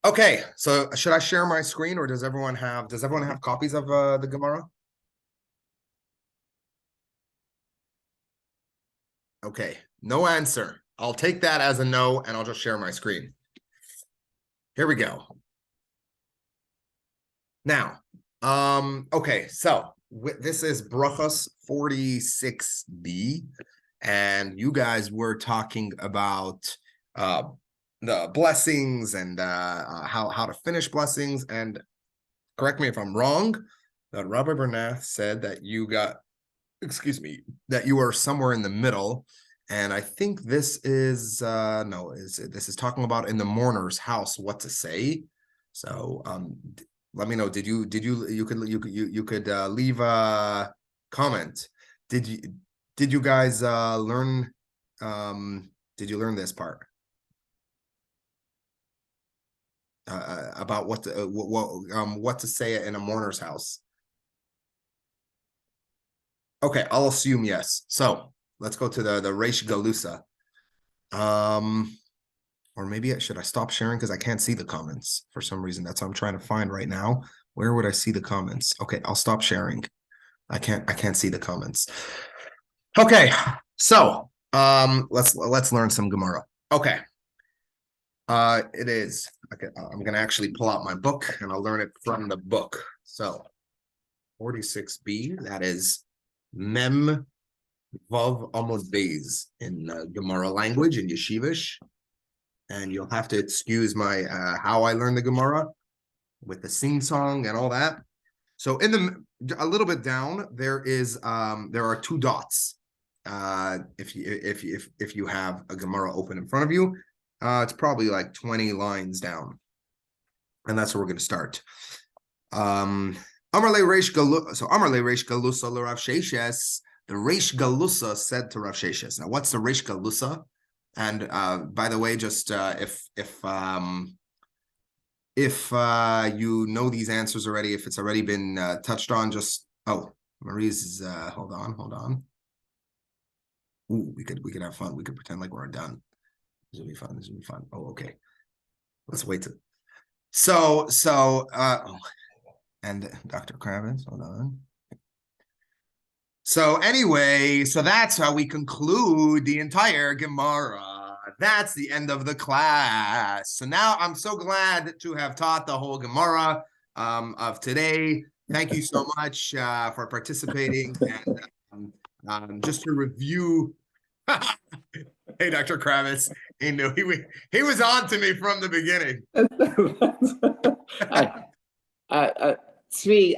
Okay, so should I share my screen, or does everyone have copies of the Gemara? Okay, no answer. I'll take that as a no, and I'll just share my screen. Here we go. Now, okay, so this is Brachos 46b, and you guys were talking about the blessings and how to finish blessings. And correct me if I'm wrong, that Rabbi Bernath said that that you are somewhere in the middle. And I think this is this is talking about in the mourner's house what to say. So let me know. You could leave a comment. Did you guys learn did you learn this part about what to say in a mourner's house? Okay, I'll assume yes. So let's go to the Reish Galusa. Or maybe should I stop sharing because I can't see the comments for some reason. That's what I'm trying to find right now. Where would I see the comments? Okay, I'll stop sharing. I can't see the comments. Okay, so let's learn some Gemara. Okay. It is. Okay, I'm gonna actually pull out my book and I'll learn it from the book. So 46b, that is Mem Vav Amud Beis in Gemara language, in Yeshivish. And you'll have to excuse my how I learned the Gemara with the sing song and all that. So a little bit down there are two dots. If you have a Gemara open in front of you, it's probably like 20 lines down, and that's where we're going to start. Amar le Reish Galusa. So Amar le Reish Galusa le Rav Sheshes. The Reish Galusa said to Rav Sheshes. Now, what's the Reish Galusa? And by the way, just if you know these answers already, if it's already been touched on, just Marie's hold on. Ooh, we could have fun. We could pretend like we're done. This will be fun. Oh, okay. Let's wait to. And Dr. Kravitz, hold on. So anyway, so that's how we conclude the entire Gemara. That's the end of the class. So now I'm so glad to have taught the whole Gemara of today. Thank you so much for participating. And just to review, hey, Dr. Kravitz, he knew he was on to me from the beginning. Tzvi,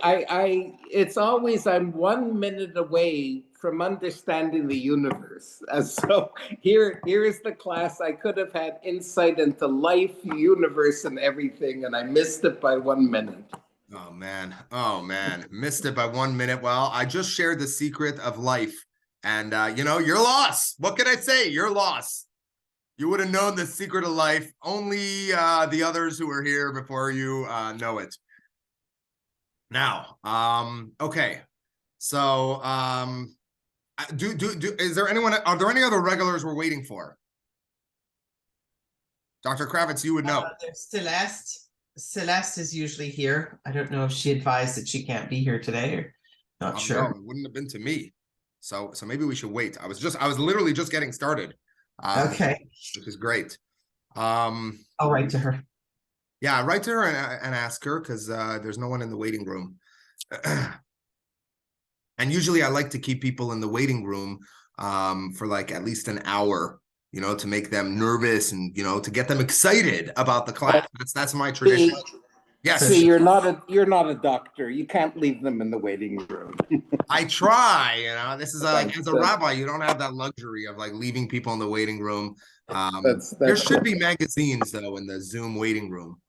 it's always I'm 1 minute away from understanding the universe. So here is the class. I could have had insight into life, universe, and everything, and I missed it by 1 minute. Oh man, missed it by 1 minute. Well, I just shared the secret of life, and you're lost. What can I say? You're lost. You would have known the secret of life. Only the others who were here before you know it. Now, okay. So, is there anyone? Are there any other regulars we're waiting for? Dr. Kravitz, you would know. There's Celeste. Celeste is usually here. I don't know if she advised that she can't be here today, or not sure. No, it wouldn't have been to me. So maybe we should wait. I was literally just getting started. Okay. Which is great. I'll write to her. Yeah, write to her and ask her, because there's no one in the waiting room. And usually I like to keep people in the waiting room for like at least an hour, to make them nervous and, to get them excited about the class. That's my tradition. Yes. See, you're not a doctor. You can't leave them in the waiting room. I try, this is as a rabbi, you don't have that luxury of like leaving people in the waiting room. There should be magazines though in the Zoom waiting room.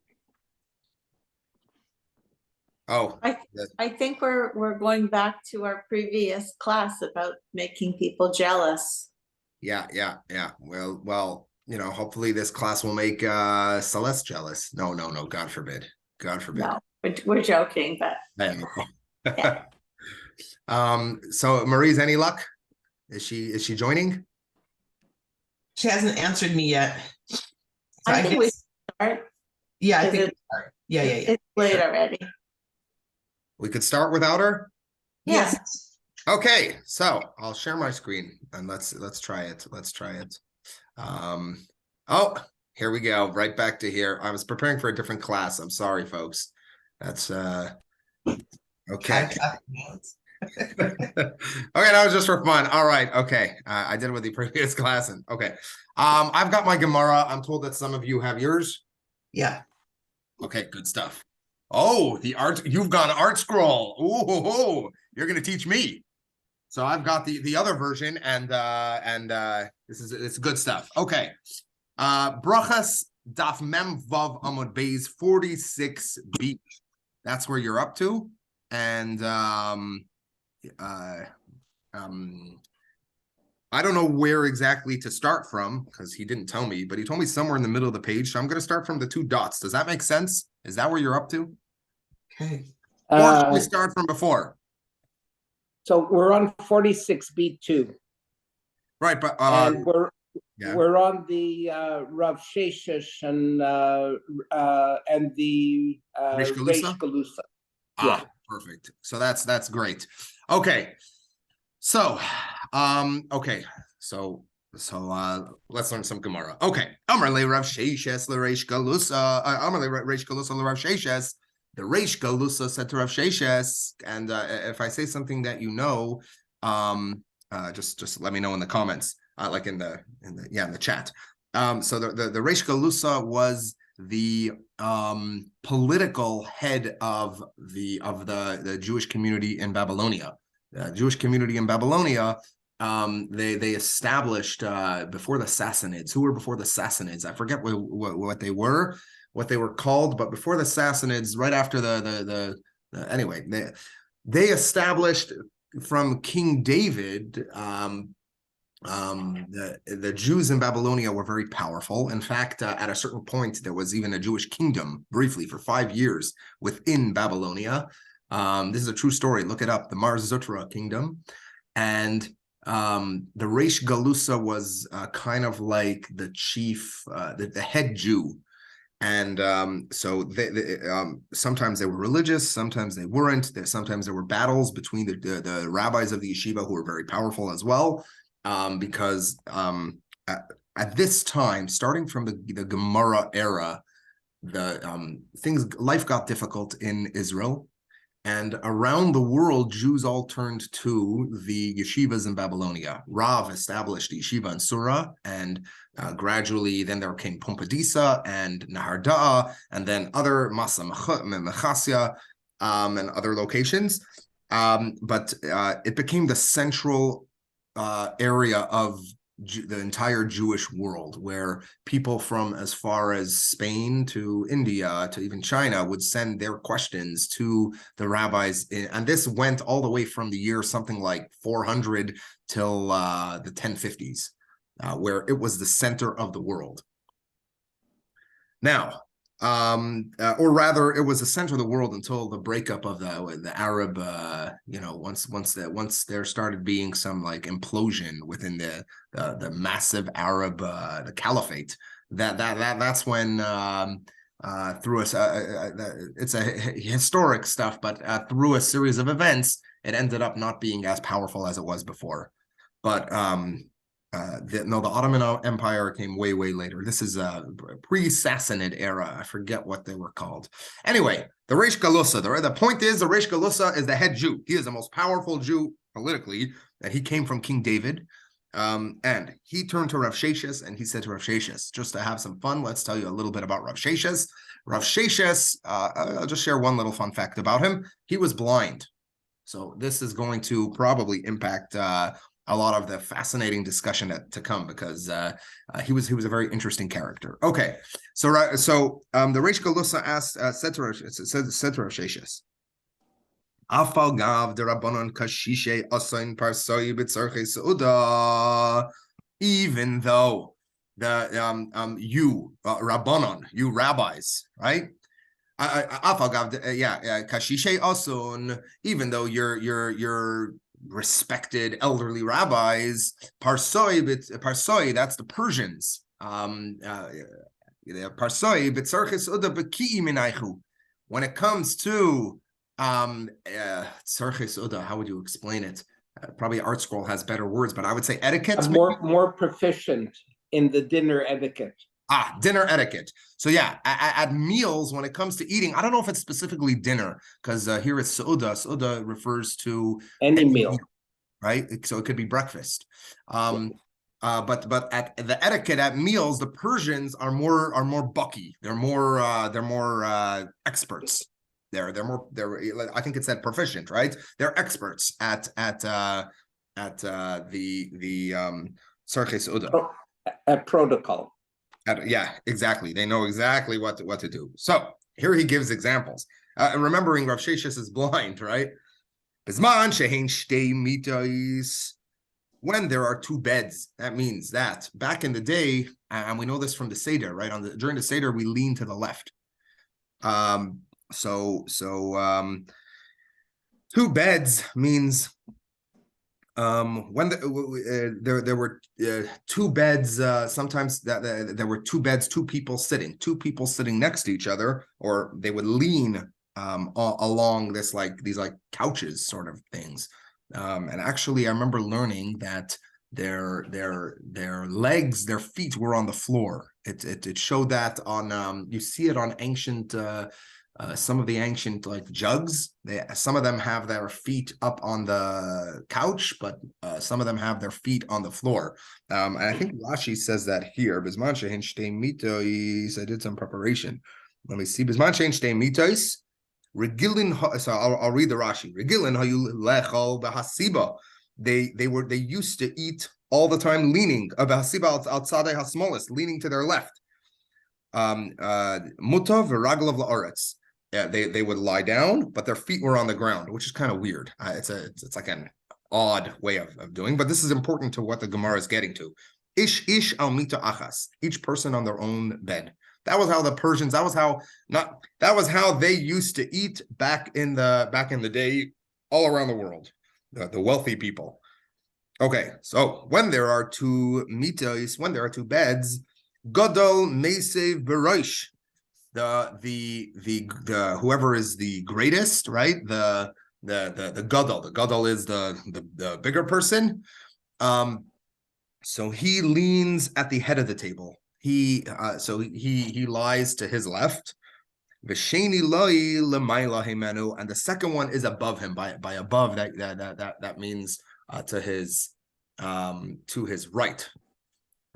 Oh, I think we're going back to our previous class about making people jealous. Yeah. Well, hopefully this class will make Celeste jealous. No, God forbid. No, we're joking, but yeah. So Marie's, any luck? Is she joining? She hasn't answered me yet. So I think we start. Yeah, I Is think, it- yeah. It's late already. We could start without her. Yes. Okay, so I'll share my screen and let's try it. Let's try it. Oh, here we go. Right back to here. I was preparing for a different class. I'm sorry, folks. That's okay. Okay, that was just for fun. All right, okay. I did it with the previous class and okay. I've got my Gemara. I'm told that some of you have yours. Yeah. Okay, good stuff. Oh, the art, you've got art scroll. Ooh, you're gonna teach me. So I've got the other version and it's good stuff. Okay. Brachos Daf Mem Vav Amud Beis 46b. That's where you're up to. And I don't know where exactly to start from because he didn't tell me, but he told me somewhere in the middle of the page. So I'm going to start from the 2 dots. Does that make sense? Is that where you're up to? Okay. Or should we start from before? So we're on 46b2. Right, but and yeah. we're on the Rav Sheshes and the Reish Reish Galusa? Galusa. Yeah, perfect. So that's great. Okay. So okay. So let's learn some Gemara. Okay. Amar le Rav Sheshes le Reish Galusa. Amar le Reish Galusa le Rav Sheshes. The Reish Galusa said to Rav Sheshes, and if I say something that you know, just let me know in the comments, like in the chat. So the Reish Galusa was the political head of the Jewish community in Babylonia. The Jewish community in Babylonia, they established before the Sassanids. Who were before the Sassanids? I forget what they were, what they were called, but before the Sassanids, right after anyway, they established from King David. The Jews in Babylonia were very powerful. In fact, at a certain point, there was even a Jewish kingdom briefly for 5 years within Babylonia. This is a true story. Look it up. The Mar Zutra kingdom. And the Reish Galusa was kind of like the chief, the head Jew. And so sometimes they were religious, sometimes they weren't. Sometimes there were battles between the rabbis of the yeshiva who were very powerful as well. Because at this time, starting from the Gemara era, life got difficult in Israel, and around the world, Jews all turned to the yeshivas in Babylonia. Rav established the yeshiva in Sura, and gradually then there came Pumbedisa and Nahar, and then other Masa Mechasya and other locations. But it became the central area of the entire Jewish world, where people from as far as Spain to India to even China would send their questions to the rabbis. And this went all the way from the year something like 400 till the 1050s, where it was the center of the world. Now, or rather, it was the center of the world until the breakup of the Arab. Once there started being some like implosion within the massive Arab the caliphate. That's when through it's a historic stuff, but through a series of events, it ended up not being as powerful as it was before. But the Ottoman Empire came way later. This is a pre-Sassanid era. I forget what they were called. Anyway, the Reish Galusa. The point is, the Reish Galusa is the head Jew. He is the most powerful Jew politically, and he came from King David. And he turned to Rav Sheshes and he said to Rav Sheshes, just to have some fun, let's tell you a little bit about Rav Sheshes. Rav Sheshes, I'll just share one little fun fact about him. He was blind. So this is going to probably impact a lot of the fascinating discussion to come, because he was a very interesting character. Okay, so the Reish Galusa said to Rav Sheshes, Afal gav derabanan kashishe asain parsoi b'tzarchei seuda. Even though you rabbanon, you rabbis, right? Afal gav kashishe asun. Even though you're respected elderly rabbis, parsoi, that's the Persians. When it comes to tzarches uda, how would you explain it? Probably Art Scroll has better words, but I would say etiquette. More proficient in the dinner etiquette. Dinner etiquette. So yeah, at meals, when it comes to eating, I don't know if it's specifically dinner, because here it's Su'uda. Su'uda refers to any meal, right? So it could be breakfast. But at the etiquette at meals, the Persians are more bucky. They're more experts. They're I think it's that proficient, right? They're experts at the Sarkes Uda. At protocol. Yeah, exactly. They know exactly what to do. So here he gives examples. Remembering Rav Sheshes is blind, right? When there are two beds, that means that back in the day, and we know this from the Seder, right? During the Seder, we lean to the left. Two beds means when there were two beds, sometimes there were two beds, two people sitting next to each other, or they would lean along these couches sort of things. And actually, I remember learning that their legs, their feet were on the floor. It showed that on you see it on ancient some of the ancient jugs. Some of them have their feet up on the couch, but some of them have their feet on the floor. And I think Rashi says that here. Bisman shehin shtei mitos. I did some preparation. Let me see. Bisman shehin shtei mitos. Regilin. So I'll read the Rashi. Regilin hayu lechol behasiba. They used to eat all the time leaning. Behasiba outside hasmolis, leaning to their left. Mutav v'raglav la'aretz. Yeah, they would lie down, but their feet were on the ground, which is kind of weird. It's like an odd way of doing, but this is important to what the Gemara is getting to. Ish al mita achas, each person on their own bed. That was how the Persians. That was how they used to eat back in the day, all around the world. The wealthy people. Okay, so when there are two mitos, when there are two beds, gadol mesev beroish. The whoever is the greatest, right? The gadol is the bigger person. So he leans at the head of the table. He lies to his left. V'sheni loi l'mayla himenu, and the second one is above him. By above, that means to his right,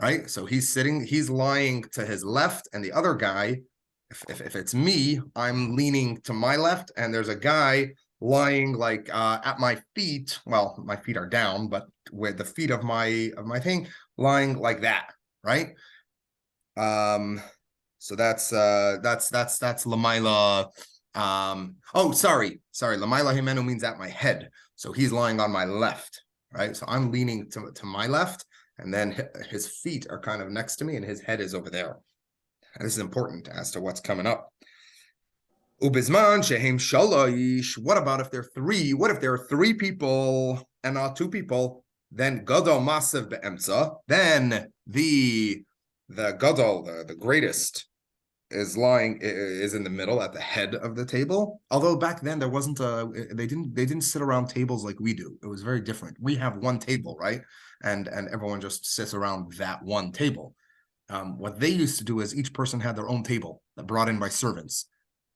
right? So he's lying to his left, and the other guy, if it's me, I'm leaning to my left, and there's a guy lying at my feet. Well, my feet are down, but with the feet of my thing lying like that, right? So that's Lamaila. Sorry. Lamaila Himenu means at my head. So he's lying on my left, right? So I'm leaning to my left, and then his feet are kind of next to me, and his head is over there. And this is important as to what's coming up. Ubizman shehem shaloish. What about if there are three? What if there are three people and not two people? Then gadol masav be'emtza. Then the gadol, the greatest, is in the middle at the head of the table. Although back then there wasn't they didn't sit around tables like we do. It was very different. We have one table, right? And everyone just sits around that one table. What they used to do is each person had their own table that brought in by servants.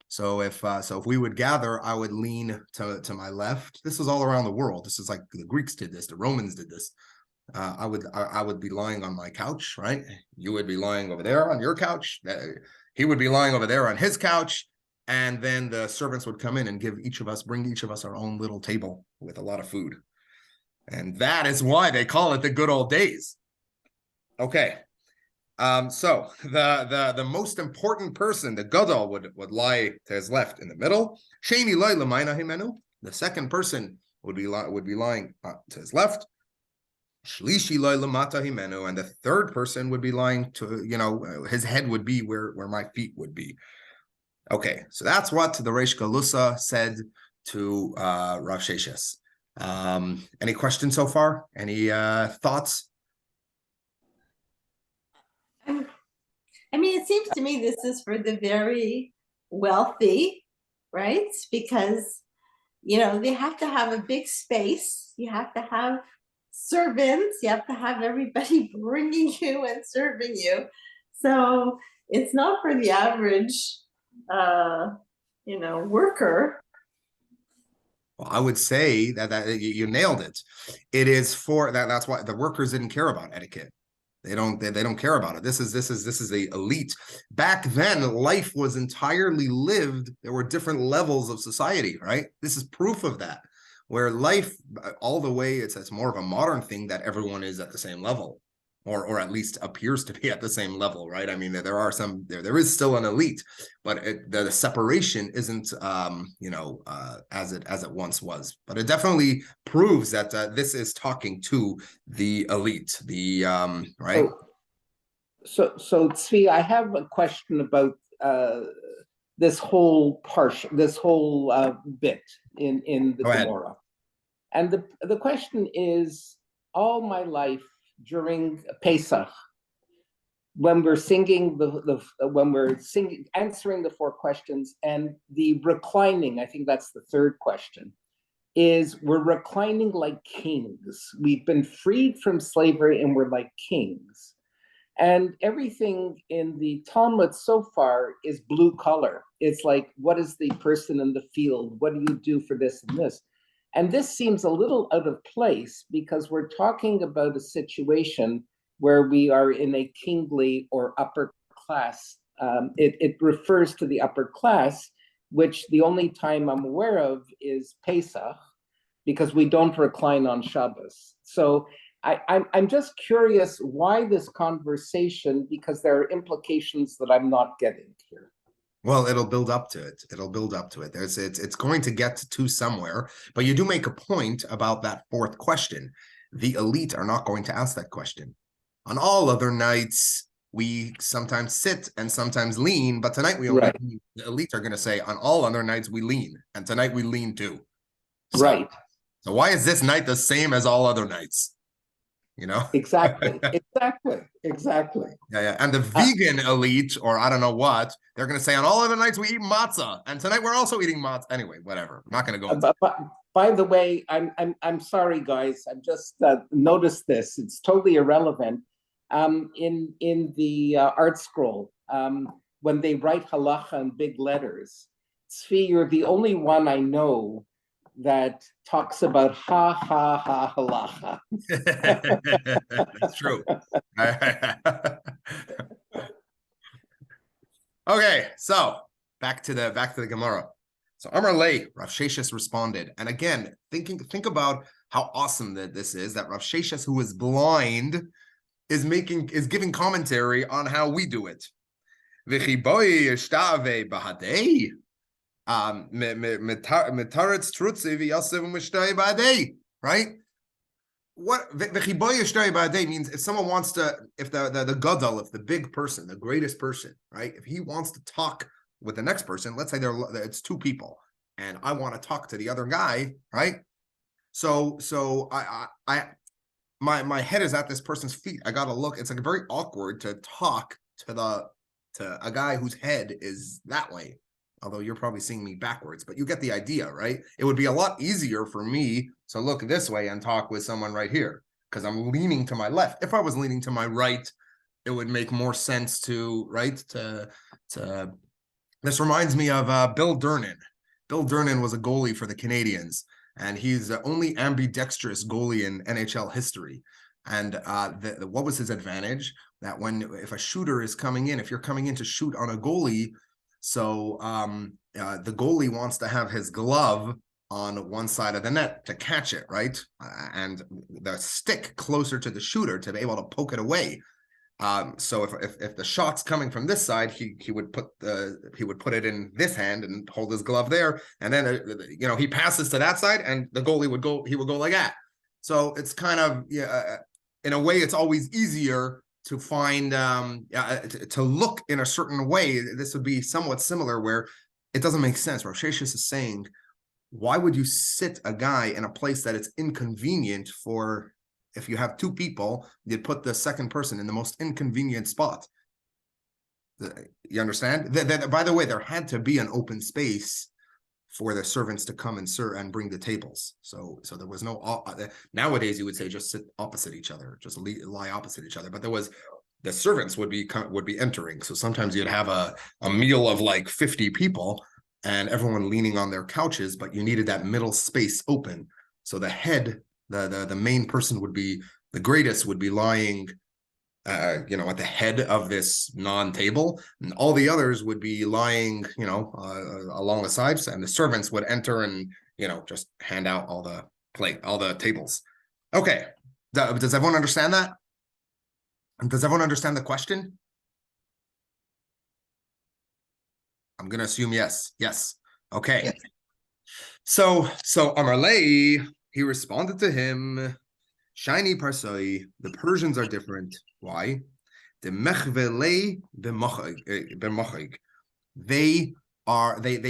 So if we would gather, I would lean to my left. This was all around the world. This is like the Greeks did this, the Romans did this. I would be lying on my couch, right? You would be lying over there on your couch. He would be lying over there on his couch, and then the servants would come in and bring each of us our own little table with a lot of food. And that is why they call it the good old days. Okay. So the most important person, the gadol, would lie to his left in the middle. Sheni loy l'mayna himenu. The second person would be lying to his left. Shlishi loy l'mata himenu, and the third person would be lying to, his head would be where my feet would be. Okay, so that's what the Reish Galusa said to Rav Sheshes. Any questions so far? Any thoughts? I mean, it seems to me this is for the very wealthy, right? Because, they have to have a big space. You have to have servants. You have to have everybody bringing you and serving you. So it's not for the average, worker. Well, I would say that you nailed it. It is for that. That's why the workers didn't care about etiquette. They don't care about it. This is the elite. Back then, life was entirely lived. There were different levels of society, right? This is proof of that. Where life, all the way, it's more of a modern thing that everyone is at the same level, or at least appears to be at the same level, right? I mean, there are some there is still an elite, but the separation isn't as it once was. But it definitely proves that this is talking to the elite, the right. So Tzvi, I have a question about this whole bit in the Go ahead. Gemara, and the question is: all my life during Pesach, when we're singing answering the four questions, and the reclining, I think that's the third question, is we're reclining like kings. We've been freed from slavery and we're like kings. And everything in the Talmud so far is blue collar. It's like, what is the person in the field? What do you do for this and this? And this seems a little out of place because we're talking about a situation where we are in a kingly or upper class. It refers to the upper class, which the only time I'm aware of is Pesach, because we don't recline on Shabbos. So I'm just curious why this conversation, because there are implications that I'm not getting here. Well, it'll build up to it. It'll build up to it. It's going to get to somewhere. But you do make a point about that fourth question. The elite are not going to ask that question. On all other nights, we sometimes sit and sometimes lean, but tonight we only lean. The elite are going to say, on all other nights we lean, and tonight we lean too. So why is this night the same as all other nights? Exactly. Yeah. And the vegan elite, or I don't know what, they're going to say on all other nights we eat matzah, and tonight we're also eating matzah. Anyway, whatever. I'm not going to go. But by the way, I'm sorry, guys. I've just noticed this. It's totally irrelevant. In the art scroll, when they write halacha in big letters, Tzvi, you're the only one I know that talks about halacha. That's true. Okay, so back to the Gemara. So Amar Lei, Rav Sheshes responded, and again, think about how awesome that this is. That Rav Sheshes, who is blind, is giving commentary on how we do it. Right? What means if someone wants to, if the gadol, if the big person, the greatest person, right? If he wants to talk with the next person, let's say it's two people, and I want to talk to the other guy, right? So my head is at this person's feet. I gotta look. It's like very awkward to talk to a guy whose head is that way. Although you're probably seeing me backwards, but you get the idea, right? It would be a lot easier for me to look this way and talk with someone right here because I'm leaning to my left. If I was leaning to my right, it would make more sense to this reminds me of Bill Durnan. Bill Durnan was a goalie for the Canadians, and he's the only ambidextrous goalie in NHL history. And what was his advantage? That if a shooter is coming in, if you're coming in to shoot on a goalie, so the goalie wants to have his glove on one side of the net to catch it, right? And the stick closer to the shooter to be able to poke it away. So if the shot's coming from this side, he would put it in this hand and hold his glove there, and then he passes to that side, and the goalie would go like that. So it's kind of in a way, it's always easier to find to look in a certain way. This would be somewhat similar where it doesn't make sense. Rav Sheshes is saying, why would you sit a guy in a place that it's inconvenient for? If you have two people, you'd put the second person in the most inconvenient spot. You understand? By the way, there had to be an open space for the servants to come and serve and bring the tables. So there was no, nowadays you would say just sit opposite each other, just lie opposite each other. But there was, the servants would be entering. So sometimes you'd have a meal of like 50 people and everyone leaning on their couches, but you needed that middle space open. So the head, the main person would be, the greatest would be lying at the head of this non-table, and all the others would be lying, along the sides, and the servants would enter and, just hand out all the tables. Okay. Does everyone understand that? Does everyone understand the question? I'm going to assume yes. Yes. Okay. Yes. So Amarlei, he responded to him, Shiny Parsoi, the Persians are different. Why? The Mechvelei b'machig. They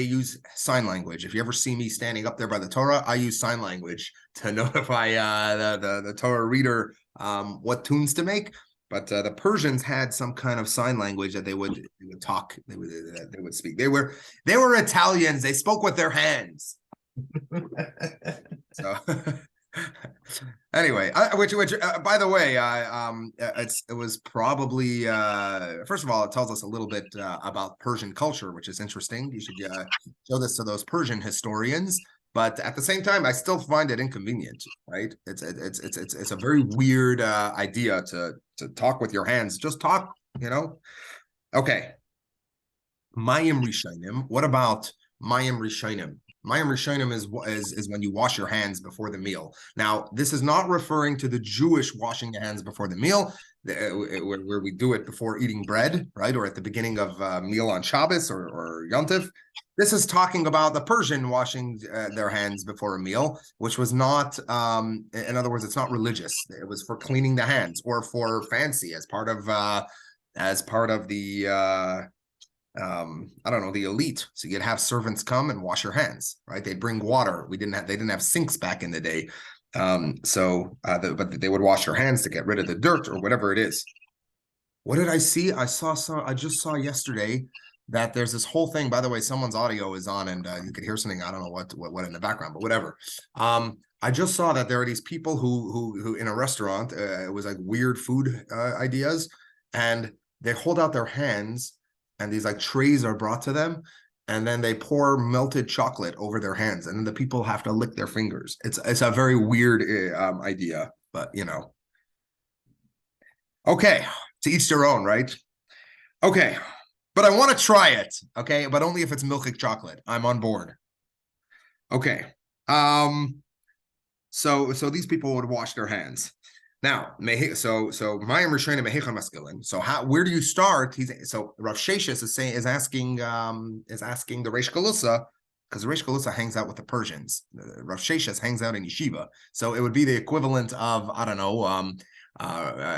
use sign language. If you ever see me standing up there by the Torah, I use sign language to notify the Torah reader what tunes to make. But the Persians had some kind of sign language that they would talk. They would speak. They were Italians. They spoke with their hands. So anyway, which by the way, it was probably first of all, it tells us a little bit about Persian culture, which is interesting. You should show this to those Persian historians. But at the same time, I still find it inconvenient, right? It's a very weird idea to talk with your hands. Just talk, Okay. Mayim Rishonim. What about Mayim Rishonim? Mayim Rishonim is when you wash your hands before the meal. Now, this is not referring to the Jewish washing the hands before the meal, where we do it before eating bread, right? Or at the beginning of a meal on Shabbos or Yom Tov. This is talking about the Persian washing their hands before a meal, which was not, in other words, it's not religious. It was for cleaning the hands or for fancy as part of the I don't know, the elite. So you'd have servants come and wash your hands, right? They'd bring water. They didn't have sinks back in the day. But they would wash their hands to get rid of the dirt or whatever it is. What did I see? I just saw yesterday that there's this whole thing. By the way, someone's audio is on and you could hear something. I don't know what in the background, but whatever. I just saw that there are these people who in a restaurant, it was like weird food ideas, and they hold out their hands and these like trays are brought to them, and then they pour melted chocolate over their hands, and then the people have to lick their fingers. It's a very weird idea, but okay, to each their own, right? Okay, but I want to try it, okay, but only if it's milk chocolate. I'm on board. Okay, so these people would wash their hands. Now, so Mayim Rishonim mehechan maskilin. So where do you start? Rav Sheshes is asking the Reish Galusa, because the Reish Galusa hangs out with the Persians. Rav Sheshes hangs out in yeshiva. So it would be the equivalent of, I don't know,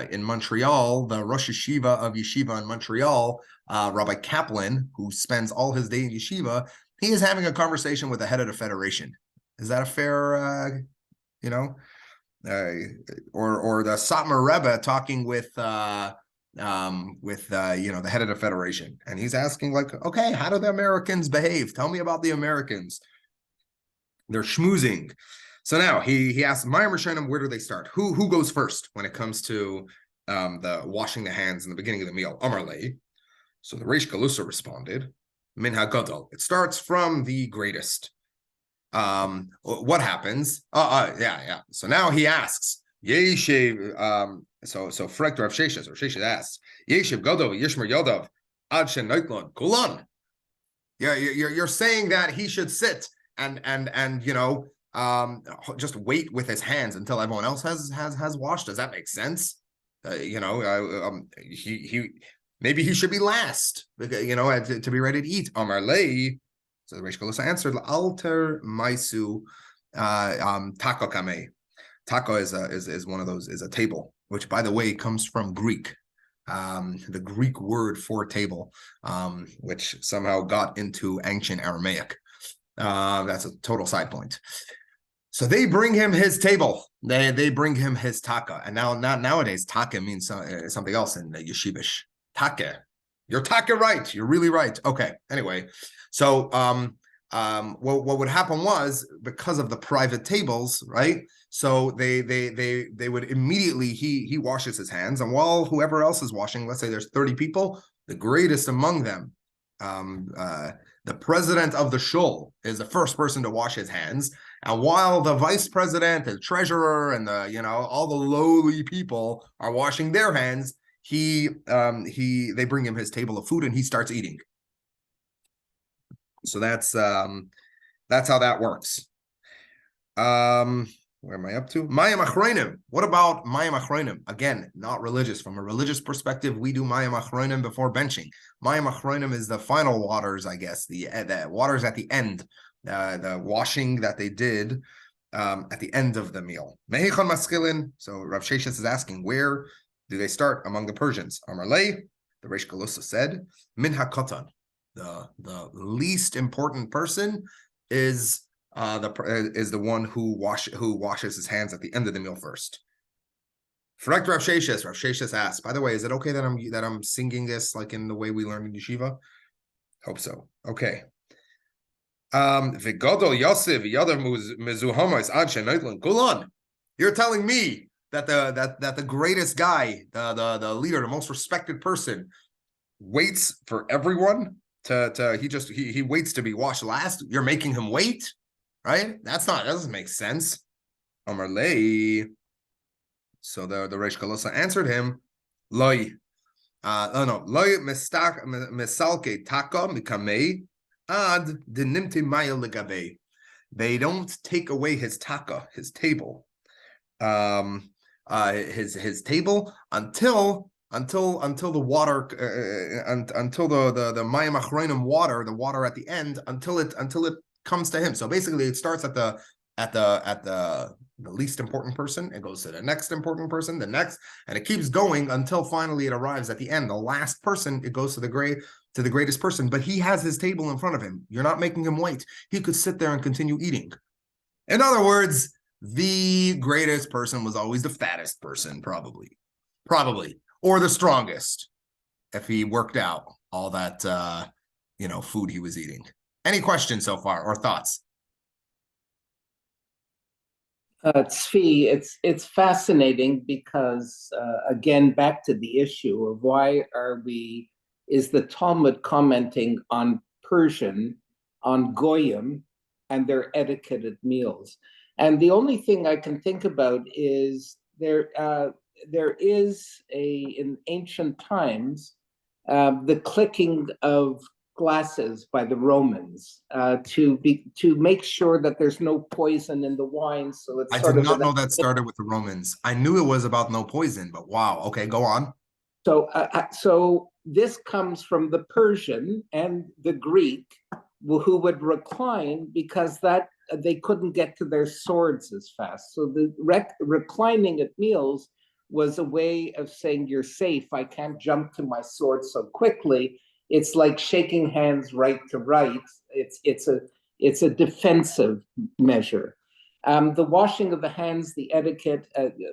in Montreal, the Rosh Yeshiva of yeshiva in Montreal, Rabbi Kaplan, who spends all his day in yeshiva, he is having a conversation with the head of the federation. Is that a fair, or the Satmar Rebbe talking with the head of the federation, and he's asking like, okay, how do the Americans behave? Tell me about the Americans. They're schmoozing. So now he asks Mayim Rishonim, where do they start? Who goes first when it comes to the washing the hands in the beginning of the meal? Amarlei. So the Reish Galusa responded, Min HaGadol. It starts from the greatest. What happens? Yeah. So now he asks, Yeshiv, so Frek Rav Sheshes, or Sheshes asks, Yeshiv Godov, Yishmer Yodov, Ad Shenoitlon, Kulan. Yeah, you're saying that he should sit and just wait with his hands until everyone else has washed. Does that make sense? Maybe he should be last, to be ready to eat. Amar Lei. So the Reish Galusa answered, "Alter maisu taco kame." Taco is one of those, is a table, which by the way comes from Greek. The Greek word for table, which somehow got into ancient Aramaic. That's a total side point. So they bring him his table. They bring him his taka, and nowadays taka means something else in Yeshivish. Take. You're talking right. You're really right. Okay. Anyway, so what would happen was because of the private tables, right? So they would immediately he washes his hands, and while whoever else is washing, let's say there's 30 people, the greatest among them, the president of the shul is the first person to wash his hands, and while the vice president, the treasurer, and the all the lowly people are washing their hands, they bring him his table of food and he starts eating. So that's how that works. Where am I up to? Mayim Achronim. What about Mayim Achronim? Again, not religious. From a religious perspective, we do Mayim Achronim before benching. Mayim Achronim is the final waters, I guess, the waters at the end, the washing that they did at the end of the meal. Mehechon Maskilin. So Rav Sheshes is asking, where do they start among the Persians? Amarlei, the Reish Galusa said, Min HaKatan. The least important person is the one who washes his hands at the end of the meal first. Correct, Rav Sheshes. Rav Sheshes asked, by the way, is it okay that I'm singing this like in the way we learned in yeshiva? Hope so. Okay. V'gadol Yosef Yadav Mezuhamas Ad Shenoitlan Kulan. You're telling me that the greatest guy, the leader, the most respected person, waits for everyone he waits to be washed last? You're making him wait, right? That doesn't make sense. Amar lei. So the Reish Galusa answered him, Loi. Loi misalke taka mikamei ad dinimti maya legabe. They don't take away his taka, his table. His table until the water until the Mayim Achronim water, the water at the end, until it comes to him. So basically it starts at the least important person, it goes to the next important person, the next, and it keeps going until finally it arrives at the end. The last person, it goes to the greatest person, but he has his table in front of him. You're not making him wait. He could sit there and continue eating. In other words, the greatest person was always the fattest person, probably, or the strongest, if he worked out all that food he was eating. Any questions so far or thoughts? Tzvi, it's fascinating because again, back to the issue of why is the Talmud commenting on Persian, on Goyim, and their etiquetted meals? And the only thing I can think about is there is in ancient times, the clicking of glasses by the Romans to make sure that there's no poison in the wine. So it's I did not know that started with the Romans. I knew it was about no poison, but wow. Okay, go on. So this comes from the Persian and the Greek, who would recline because that they couldn't get to their swords as fast. So the reclining at meals was a way of saying you're safe. I can't jump to my sword so quickly. It's like shaking hands right to right. It's a defensive measure. The washing of the hands, the etiquette.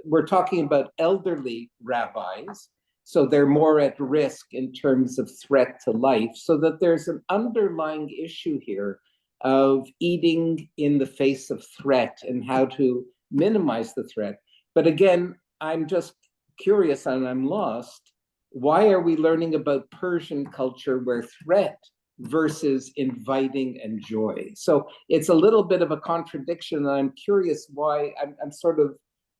We're talking about elderly rabbis, so they're more at risk in terms of threat to life. So that there's an underlying issue here of eating in the face of threat and how to minimize the threat. But again, I'm just curious and I'm lost. Why are we learning about Persian culture where threat versus inviting and joy? So it's a little bit of a contradiction, and I'm curious why I'm sort of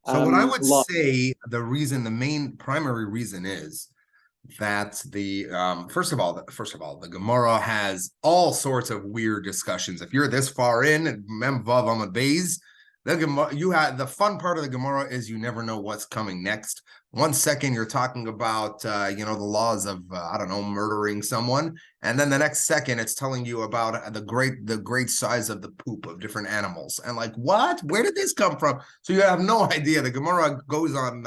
so what I would say the main primary reason is that first of all, the Gemara has all sorts of weird discussions. If you're this far in, Mem Vav Amud Beis, the fun part of the Gemara is you never know what's coming next. 1 second you're talking about the laws of murdering someone, and then the next second it's telling you about the great size of the poop of different animals, and like, what? Where did this come from? So you have no idea. The Gemara goes on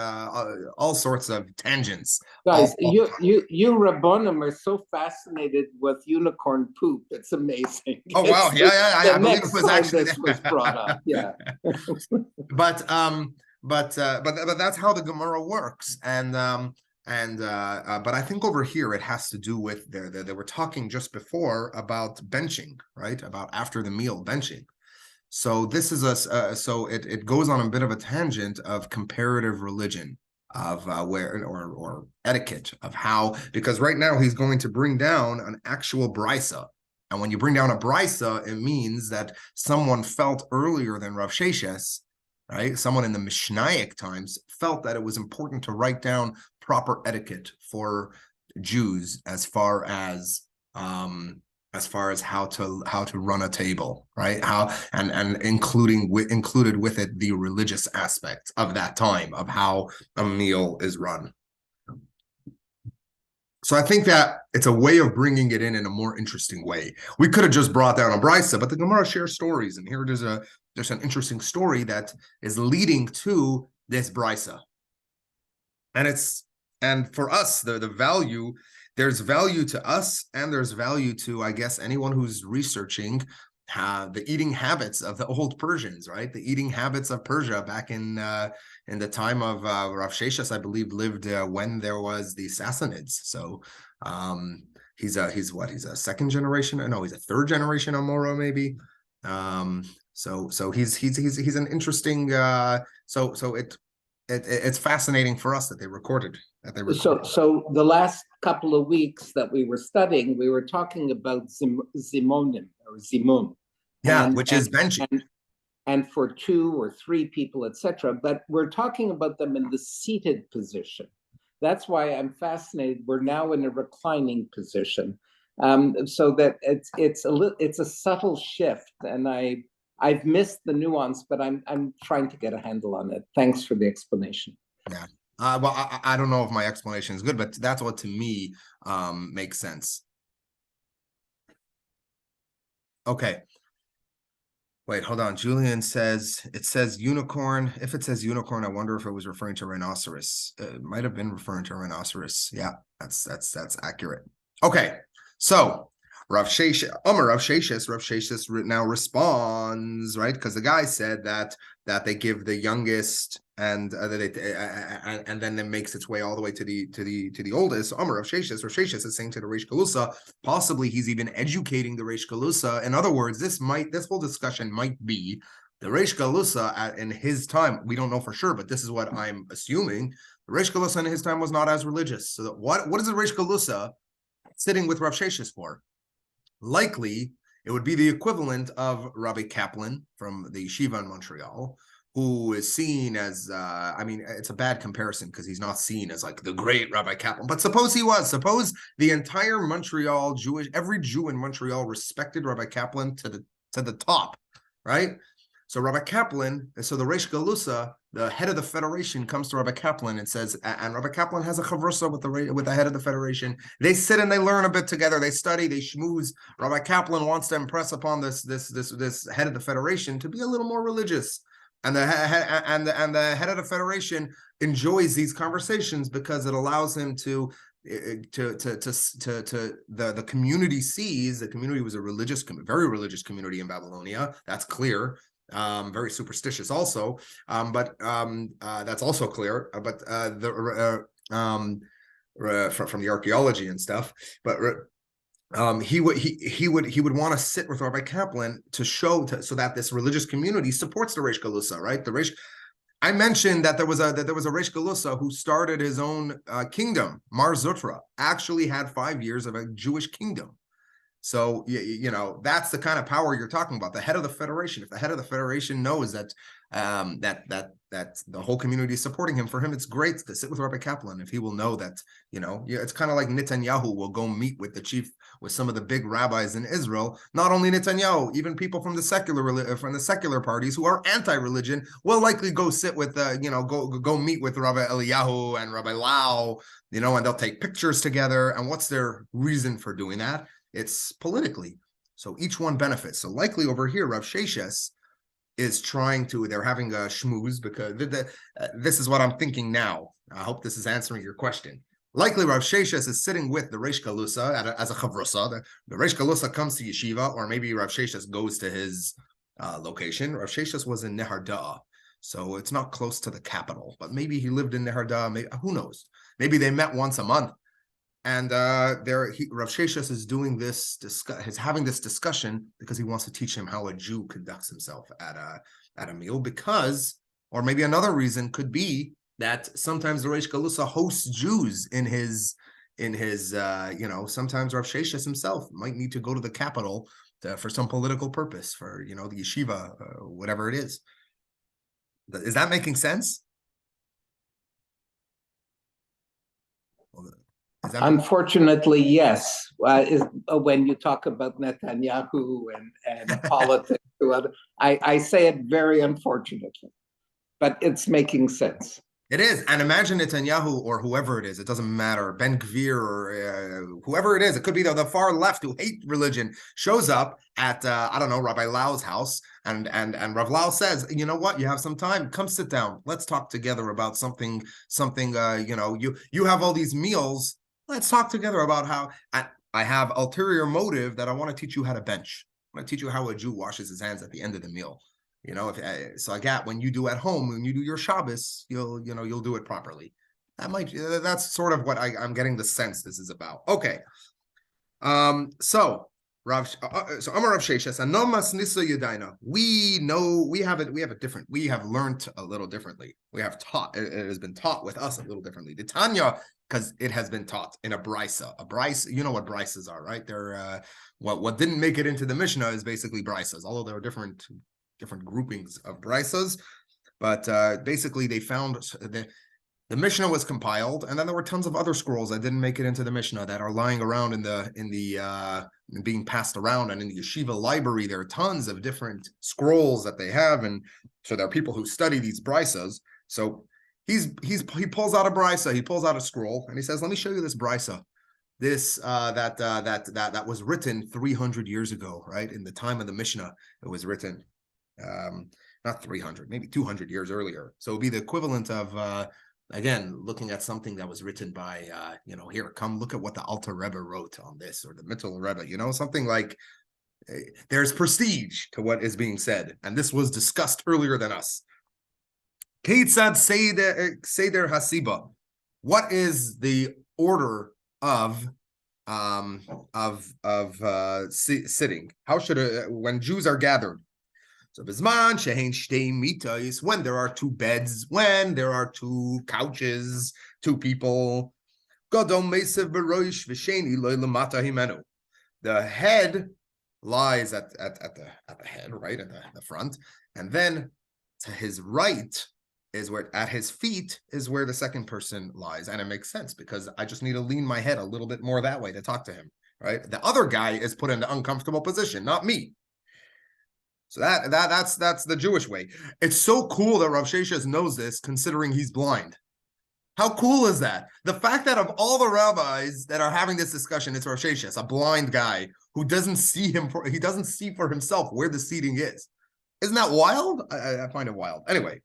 all sorts of tangents. Guys, you Rabbonim are so fascinated with unicorn poop. It's amazing. Oh wow, yeah. I believe it was actually this was brought up. Yeah. But that's how the Gemara works, and And but I think over here it has to do with they were talking just before about benching, right? About after the meal benching. So this is so it goes on a bit of a tangent of comparative religion, of where or etiquette of how, because right now he's going to bring down an actual brisa. And when you bring down a brisa, it means that someone felt earlier than Rav Sheshes, right? Someone in the Mishnaic times felt that it was important to write down proper etiquette for Jews as far as how to run a table, right? How and included with it the religious aspect of that time of how a meal is run. So I think that it's a way of bringing it in a more interesting way. We could have just brought down a brisa, but the Gemara shares stories, and here there's an interesting story that is leading to this brisa. And for us, the value, there's value to us, and there's value to, I guess, anyone who's researching the eating habits of the old Persians, right? The eating habits of Persia back in the time of Rav Sheshes, I believe, lived when there was the Sassanids. So he's a second generation? No, he's a third generation Amora, maybe. So he's an interesting. It's fascinating for us that they recorded. So the last couple of weeks that we were studying, we were talking about zimonim or zimun. Yeah, which is benching. And for 2 or 3 people, etc. But we're talking about them in the seated position. That's why I'm fascinated. We're now in a reclining position, so that it's a subtle shift, and I've missed the nuance, but I'm trying to get a handle on it. Thanks for the explanation. Yeah. Well, I don't know if my explanation is good, but that's what to me makes sense. Okay. Wait, hold on. Julian says it says unicorn. If it says unicorn, I wonder if it was referring to rhinoceros. It might have been referring to rhinoceros. Yeah, that's accurate. Okay, so Rav Sheshes now responds, right? Because the guy said that they give the youngest and and then it makes its way all the way to the oldest. So Rav Sheshes is saying to the Reish Galusa, possibly he's even educating the Reish Galusa. In other words, this whole discussion might be the Reish Galusa in his time. We don't know for sure, but this is what I'm assuming. The Reish Galusa in his time was not as religious. So what is the Reish Galusa sitting with Rav Sheshes for? Likely, it would be the equivalent of Rabbi Kaplan from the yeshiva in Montreal, who is seen as, I mean, it's a bad comparison because he's not seen as like the great Rabbi Kaplan, but suppose he was. Suppose the entire Montreal every Jew in Montreal respected Rabbi Kaplan to the top, right? So Rabbi Kaplan, so the Reish Galusa, the head of the federation, comes to Rabbi Kaplan and says, and Rabbi Kaplan has a chavrusa with the head of the federation. They sit and they learn a bit together. They study, they schmooze. Rabbi Kaplan wants to impress upon this head of the federation to be a little more religious. And the head of the federation enjoys these conversations because it allows him to the community sees the community was a very religious community in Babylonia. That's clear. Very superstitious also, but that's also clear. But from the archaeology and stuff, but he would want to sit with Rabbi Kaplan to show so that this religious community supports the Reish Galusa, right? I mentioned that there was a Reish Galusa who started his own kingdom. Mar Zutra actually had 5 years of a Jewish kingdom. So, you know, that's the kind of power you're talking about. The head of the federation, if the head of the federation knows that that the whole community is supporting him, for him, it's great to sit with Rabbi Kaplan if he will know that, you know, it's kind of like Netanyahu will go meet with with some of the big rabbis in Israel. Not only Netanyahu, even people from the secular parties who are anti-religion will likely go sit with, go meet with Rabbi Eliyahu and Rabbi Lau, you know, and they'll take pictures together. And what's their reason for doing that? It's politically. So each one benefits. So likely over here, Rav Sheshes is they're having a schmooze because this is what I'm thinking now. I hope this is answering your question. Likely Rav Sheshes is sitting with the Reish Galusa as a chavrusa. The Reish Galusa comes to yeshiva, or maybe Rav Sheshes goes to his location. Rav Sheshes was in Neharda, so it's not close to the capital, but maybe he lived in Neharda, who knows? Maybe they met once a month. And Rav Sheshes is doing this, is having this discussion because he wants to teach him how a Jew conducts himself at a meal. Because, or maybe another reason could be that sometimes the Reish Galusa hosts Jews in his sometimes Rav Sheshes himself might need to go to the capital for some political purpose, for the yeshiva, whatever it is. Is that making sense? Unfortunately, yes. When you talk about Netanyahu and politics, I say it very unfortunately, but it's making sense. It is. And imagine Netanyahu or whoever it is, it doesn't matter, Ben Gvir or whoever it is, it could be the far left who hate religion, shows up at, I don't know, Rabbi Lau's house, and Rav Lau says, you know what, you have some time, come sit down, let's talk together about something, you have all these meals, let's talk together about how I have ulterior motive that I want to teach you how to bench. I want to teach you how a Jew washes his hands at the end of the meal. So I got, when you do at home, when you do your Shabbos, you'll do it properly. That's sort of what I'm getting the sense this is about. Okay. So Amar Rav Sheshes, Anomas Nisa Yadaina. We have learned a little differently. We have taught, it has been taught with us a little differently. The Tanya, because it has been taught in a brisa. A brisa, you know what brisas are, right? They're what didn't make it into the Mishnah is basically brisas, although there are different groupings of brisas, but basically they found the Mishnah was compiled, and then there were tons of other scrolls that didn't make it into the Mishnah that are lying around in the being passed around, and in the yeshiva library there are tons of different scrolls that they have, and so there are people who study these brisas. So he pulls out a brisa, he pulls out a scroll, and he says, "Let me show you this brisa. This that was written 300 years ago, right? In the time of the Mishnah, it was written." Not 300, maybe 200 years earlier. So it would be the equivalent of, again, looking at something that was written by, here, come look at what the Alter Rebbe wrote on this, or the Mittel Rebbe, something like, there's prestige to what is being said. And this was discussed earlier than us. Keitzad Seder Hasiba. What is the order of sitting? How should when Jews are gathered? So Bizman Shehein Shtei Mitais, when there are two beds, when there are two couches, two people. Godom Mesev Beroish V'Sheni Lo Lamata Himenu. The head lies at the head, right at the front, and then to his right is where, at his feet is where the second person lies, and it makes sense because I just need to lean my head a little bit more that way to talk to him, right? The other guy is put in the uncomfortable position, not me. So that's the Jewish way. It's so cool that Rav Sheshes knows this, considering he's blind. How cool is that? The fact that of all the rabbis that are having this discussion, it's Rav Sheshes, a blind guy who doesn't see he doesn't see for himself where the seating is. Isn't that wild? I find it wild. Anyway,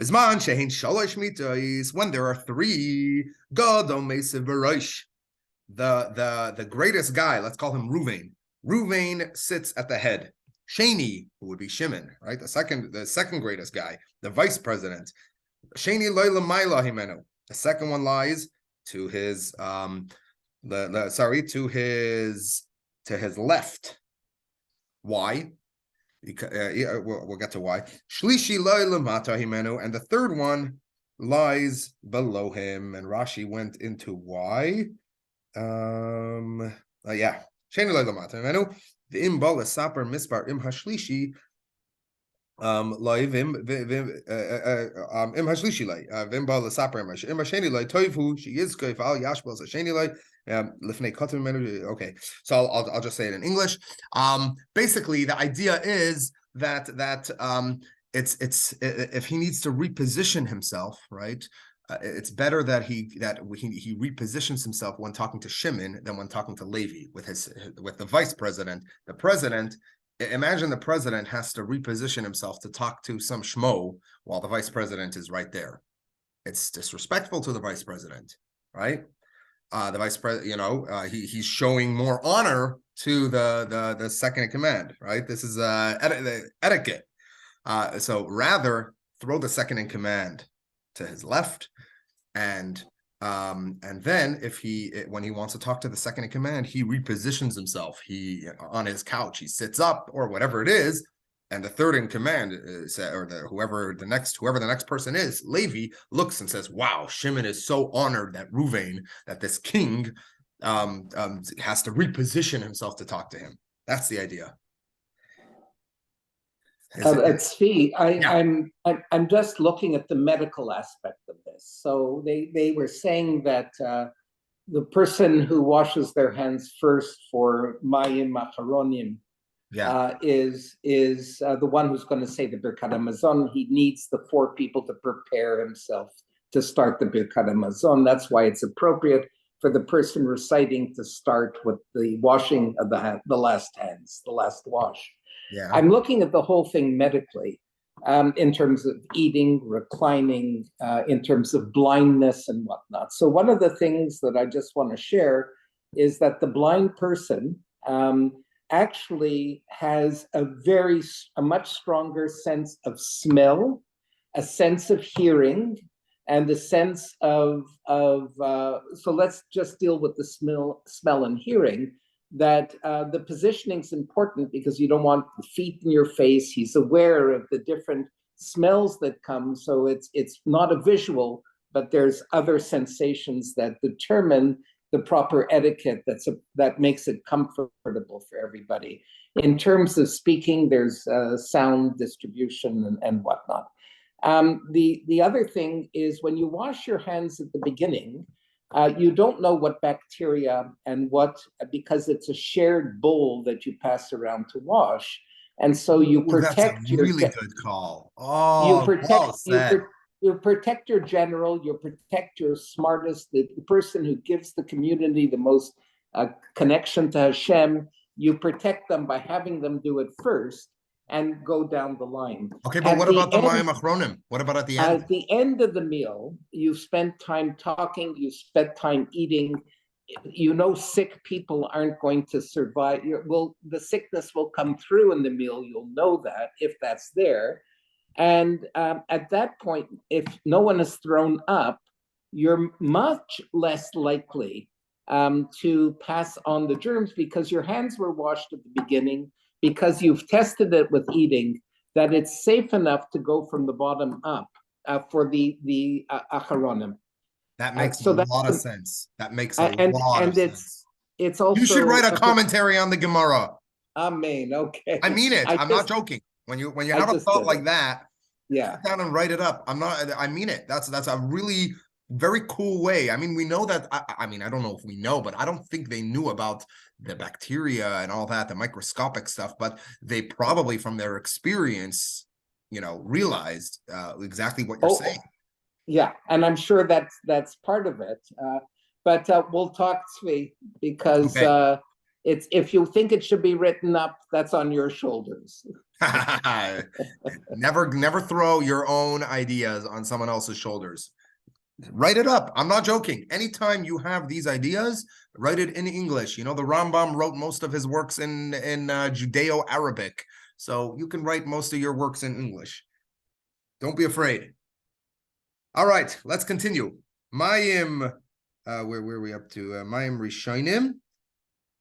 Bisman shehin shalosh mitais, when there are three, Gadol Mesev Beroish. The greatest guy, let's call him Ruvain. Ruvain sits at the head. Sheni, who would be Shimon, right? The second greatest guy, the vice president. Sheni loyla maila himenu. The second one lies to his to his left. Why? Because, we'll get to why. Shlishi loyla mata himenu, and the third one lies below him. And Rashi went into why. Sheni loyla mata himenu. The imbal saper mispar im hashlishi live im hashlishi lay imbal saper im hasheni lay toivu she is goif al yashbal hasheni lay lifnei kotem menu. Okay, so I'll just say it in English. Basically, the idea is that it's if he needs to reposition himself, right? It's better that he repositions himself when talking to Shimon than when talking to Levi with the vice president. The president, imagine the president has to reposition himself to talk to some schmo while the vice president is right there. It's disrespectful to the vice president, right? The vice president, he's showing more honor to the second in command, right? This is etiquette. So rather throw the second in command to his left and And then when he wants to talk to the second in command, he repositions himself. He on his couch, he sits up or whatever it is, and the third in command or whoever the next person is, Levi, looks and says, "Wow, Shimon is so honored that this king, has to reposition himself to talk to him." That's the idea. Tzvi, Yeah. I'm just looking at the medical aspect of this. So they were saying that the person who washes their hands first for Mayim Acharonim is the one who's going to say the Birkat Hamazon. He needs the 4 people to prepare himself to start the Birkat Hamazon. That's why it's appropriate for the person reciting to start with the washing of the last hands, the last wash. Yeah. I'm looking at the whole thing medically, in terms of eating, reclining, in terms of blindness and whatnot. So one of the things that I just want to share is that the blind person actually has a much stronger sense of smell, a sense of hearing, and a sense of so let's just deal with the smell and hearing. That the positioning is important because you don't want the feet in your face. He's aware of the different smells that come. So it's not a visual, but there's other sensations that determine the proper etiquette that makes it comfortable for everybody. In terms of speaking, there's sound distribution and whatnot. The other thing is when you wash your hands at the beginning, you don't know what bacteria and because it's a shared bowl that you pass around to wash. And so you protect that's a really good call. Oh, well said. You protect your general, you protect your smartest, the person who gives the community the most connection to Hashem. You protect them by having them do it first and go down the line. Okay, but what about the Mayim Achronim? What about at the end? At the end of the meal, you spent time talking, you spent time eating. You know, sick people aren't going to survive. The sickness will come through in the meal. You'll know that if that's there. And at that point, if no one is thrown up, you're much less likely to pass on the germs because your hands were washed at the beginning, because you've tested it with eating, that it's safe enough to go from the bottom up for the acharonim. That makes a lot of sense. That makes a lot of sense. It's also, you should write a commentary on the Gemara. Amen. Okay. I mean it. I'm not joking. When you have a thought like that, sit down and write it up. I mean it. That's a really very cool way. I mean, we know that. I mean, I don't know if we know, but I don't think they knew about the bacteria and all that, the microscopic stuff. But they probably, from their experience, realized exactly what you're saying. Yeah, and I'm sure that's part of it. But we'll talk, Tzvi, because it's if you think it should be written up, that's on your shoulders. Never throw your own ideas on someone else's shoulders. Write it up. I'm not joking. Anytime you have these ideas, write it in English. The Rambam wrote most of his works in Judeo-Arabic, so you can write most of your works in English. Don't be afraid. All right, let's continue. Mayim, where are we up to? Mayim Rishonim.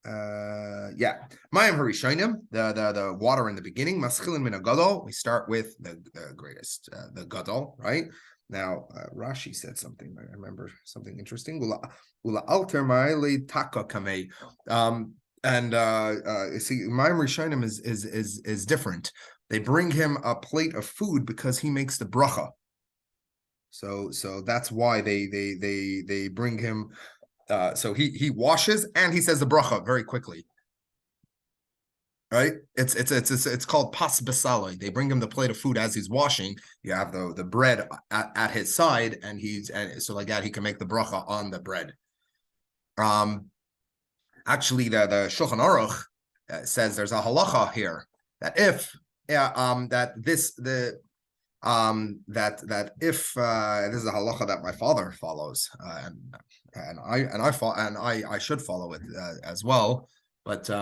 Mayim Harishonim, the water in the beginning. Maschilin min Gadol. We start with the greatest, the Gadol, right? Now, Rashi said something. I remember something interesting. Ula alter ma'ile taka kamei. See, Mayim Rishonim is different. They bring him a plate of food because he makes the bracha. So that's why they bring him. So he washes and he says the bracha very quickly. Right? It's called pas besaloi. They bring him the plate of food as he's washing. You have the bread at his side, and so like that he can make the bracha on the bread. Actually, the Shulchan Aruch says there's a halacha here that if that this is a halacha that my father follows, and I should follow it as well. But the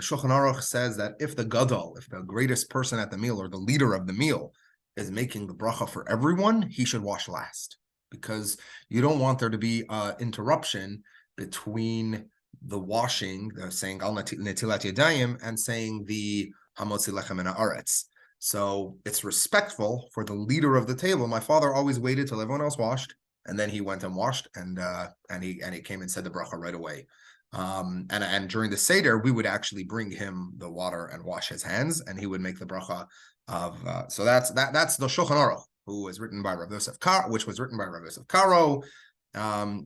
Shulchan Aruch says that if the gadol, if the greatest person at the meal or the leader of the meal is making the bracha for everyone, he should wash last because you don't want there to be interruption between the washing, the saying al netilat yadayim, and saying the hamotzi lechem min haaretz. So it's respectful for the leader of the table. My father always waited till everyone else washed, and then he went and washed, and he came and said the bracha right away. And during the Seder, we would actually bring him the water and wash his hands, and he would make the bracha of. So that's the Shulchan Aruch, who was written by Rav Yosef Karo, which was written by Rav Yosef Karo.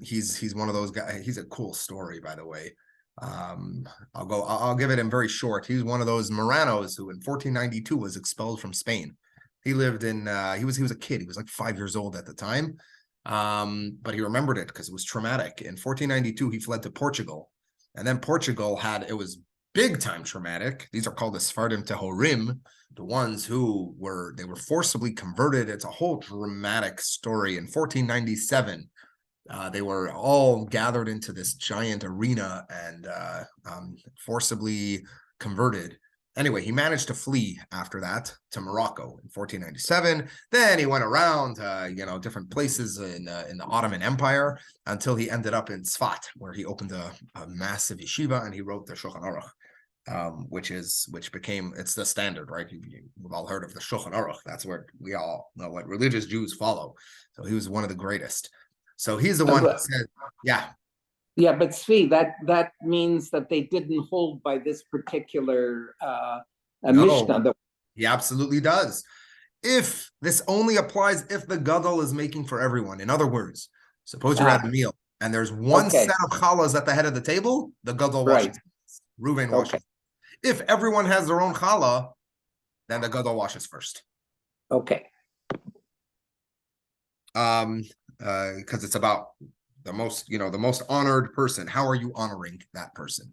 He's one of those guys. He's a cool story, by the way. I'll give it him very short. He's one of those Moranos who in 1492 was expelled from Spain. He lived in he was a kid. He was like 5 years old at the time. But he remembered it because it was traumatic. In 1492, he fled to Portugal. And then Portugal it was big time traumatic. These are called the Sephardim Tehorim, the ones who were forcibly converted. It's a whole dramatic story. In 1497, they were all gathered into this giant arena and forcibly converted. Anyway, he managed to flee after that to Morocco in 1497. Then he went around, different places in the Ottoman Empire until he ended up in Tzfat, where he opened a massive yeshiva and he wrote the Shulchan Aruch, which became it's the standard, right? We've all heard of the Shulchan Aruch. That's where we all know what religious Jews follow. So he was one of the greatest. So he's the one who said, yeah. Yeah, but Tzvi, that means that they didn't hold by this particular Mishnah. He absolutely does. If this only applies if the gadol is making for everyone. In other words, suppose you're at a meal and there's one set of challahs at the head of the table, the gadol washes. Reuven washes. If everyone has their own challah, then the gadol washes first. Okay. Because it's about the most honored person. How are you honoring that person?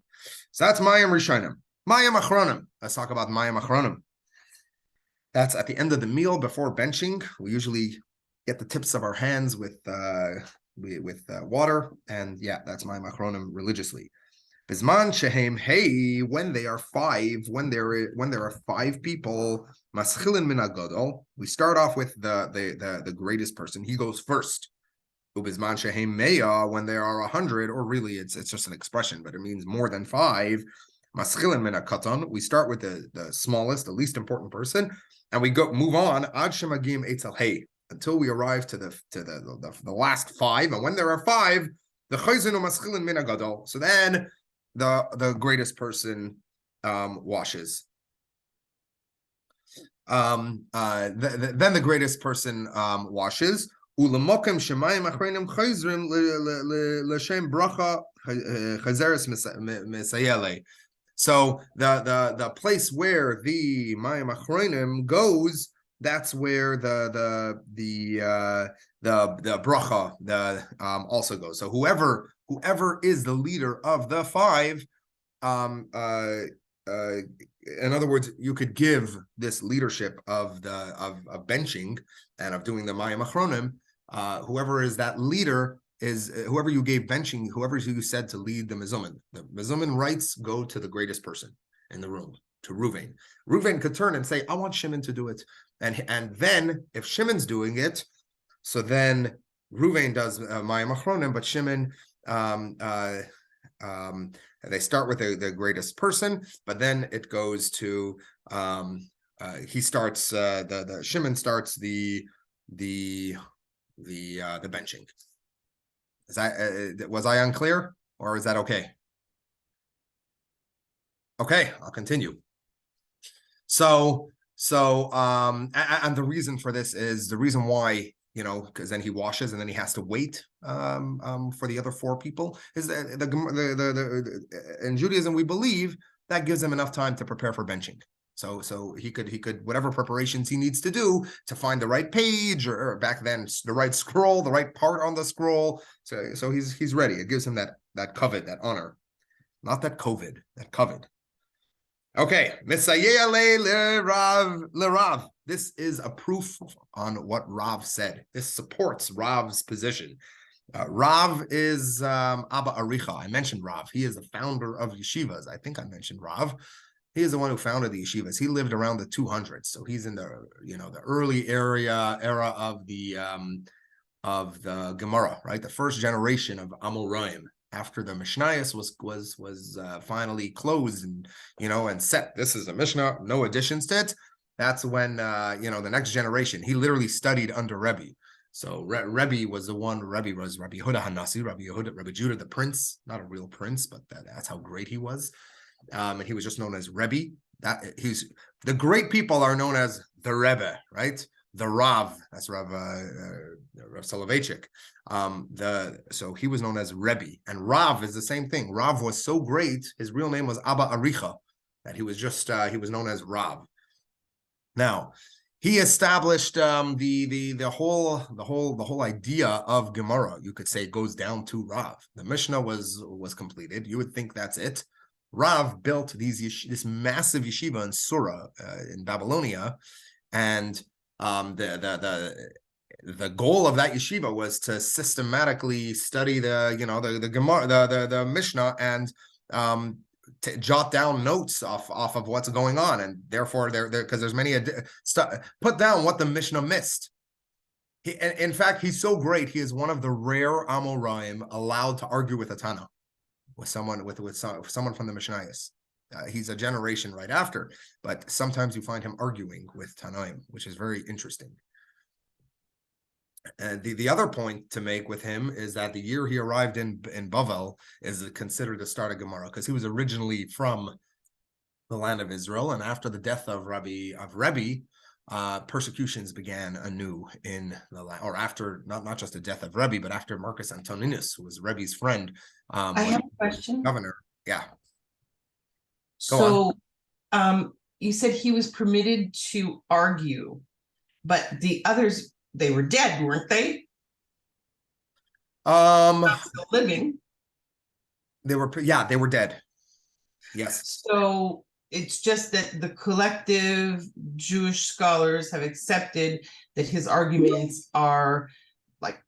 So that's Mayim Rishonim. Mayim Achronim. Let's talk about Mayim Achronim. That's at the end of the meal before benching. We usually get the tips of our hands with water, and yeah, that's Mayim Achronim religiously. Bizman shehem hey, when there are five people, maschilin min hagadol. We start off with the greatest person. He goes first. Ubizman shehem meya, when there are 100, or really it's just an expression, but it means more than 5. Maschilin min hakatan. We start with the smallest, the least important person, and we move on ad shemagim etzel hey, until we arrive to the last 5. And when there are 5, the chayzin maschilin min hagadol. So then the greatest person washes. Then the greatest person washes. Ulemokem shemayim achreinim chayzrim l'shem bracha chayzeres misayele. So the place where the mayim achreinim goes, that's where the bracha also goes. So whoever is the leader of the 5, in other words, you could give this leadership of benching and of doing the Mayim Achronim. Whoever is that leader is whoever you gave benching, whoever you said to lead the Mezumin. The Mezumin rights go to the greatest person in the room, to Reuven. Reuven could turn and say, I want Shimon to do it. And then if Shimon's doing it, so then Reuven does Mayim Achronim, but Shimon, they start with the greatest person, but then it goes to he starts the Shimon starts the benching. Is that was I unclear, or is that okay? Okay, I'll continue. So and the reason for this is the reason why, because then he washes and then he has to wait for the other 4 people. Is in Judaism we believe that gives him enough time to prepare for benching. So he could whatever preparations he needs to do to find the right page or back then the right scroll, the right part on the scroll. So he's ready. It gives him that covet, that honor, not that COVID, that covet. Okay, Rav. This is a proof on what Rav said. This supports Rav's position. Rav is Abba Aricha. I mentioned Rav. He is the founder of yeshivas. I think I mentioned Rav. He is the one who founded the yeshivas. He lived around the 200s, so he's in the the early era of the of the Gemara, right? The first generation of Amoraim after the Mishnayos was finally closed and and set. This is a Mishnah, no additions to it. That's when the next generation. He literally studied under Rebbe. So Rebbe was the one. Rebbe was Rabbi Yehuda Hanasi, Rabbi Judah the prince, not a real prince, but that's how great he was. And he was just known as Rebbe. He's the great people are known as the Rebbe, right? The Rav, that's Rav Soloveitchik. So he was known as Rebbe, and Rav is the same thing. Rav was so great, his real name was Abba Aricha, that he was just he was known as Rav. Now, he established the whole idea of Gemara. You could say goes down to Rav. The Mishnah was completed. You would think that's it. Rav built this massive yeshiva in Sura in Babylonia, and the goal of that yeshiva was to systematically study the Gemara, the Mishnah, and to jot down notes off of what's going on, and therefore because there's many put down what the Mishnah missed. In fact, he's so great. He is one of the rare Amoraim allowed to argue with a Tana, with someone from the Mishnayos. He's a generation right after, but sometimes you find him arguing with Tanaim, which is very interesting. And the other point to make with him is that the year he arrived in Bavel is considered the start of Gemara, because he was originally from the land of Israel, and after the death of Rebbe, persecutions began anew in the land, or after not just the death of Rebbe, but after Marcus Antoninus, who was Rebbe's friend. I have a question. Governor, yeah. So, you said he was permitted to argue, but the others, they were dead, weren't they? Not still living. They were dead. Yes. So it's just that the collective Jewish scholars have accepted that his arguments are like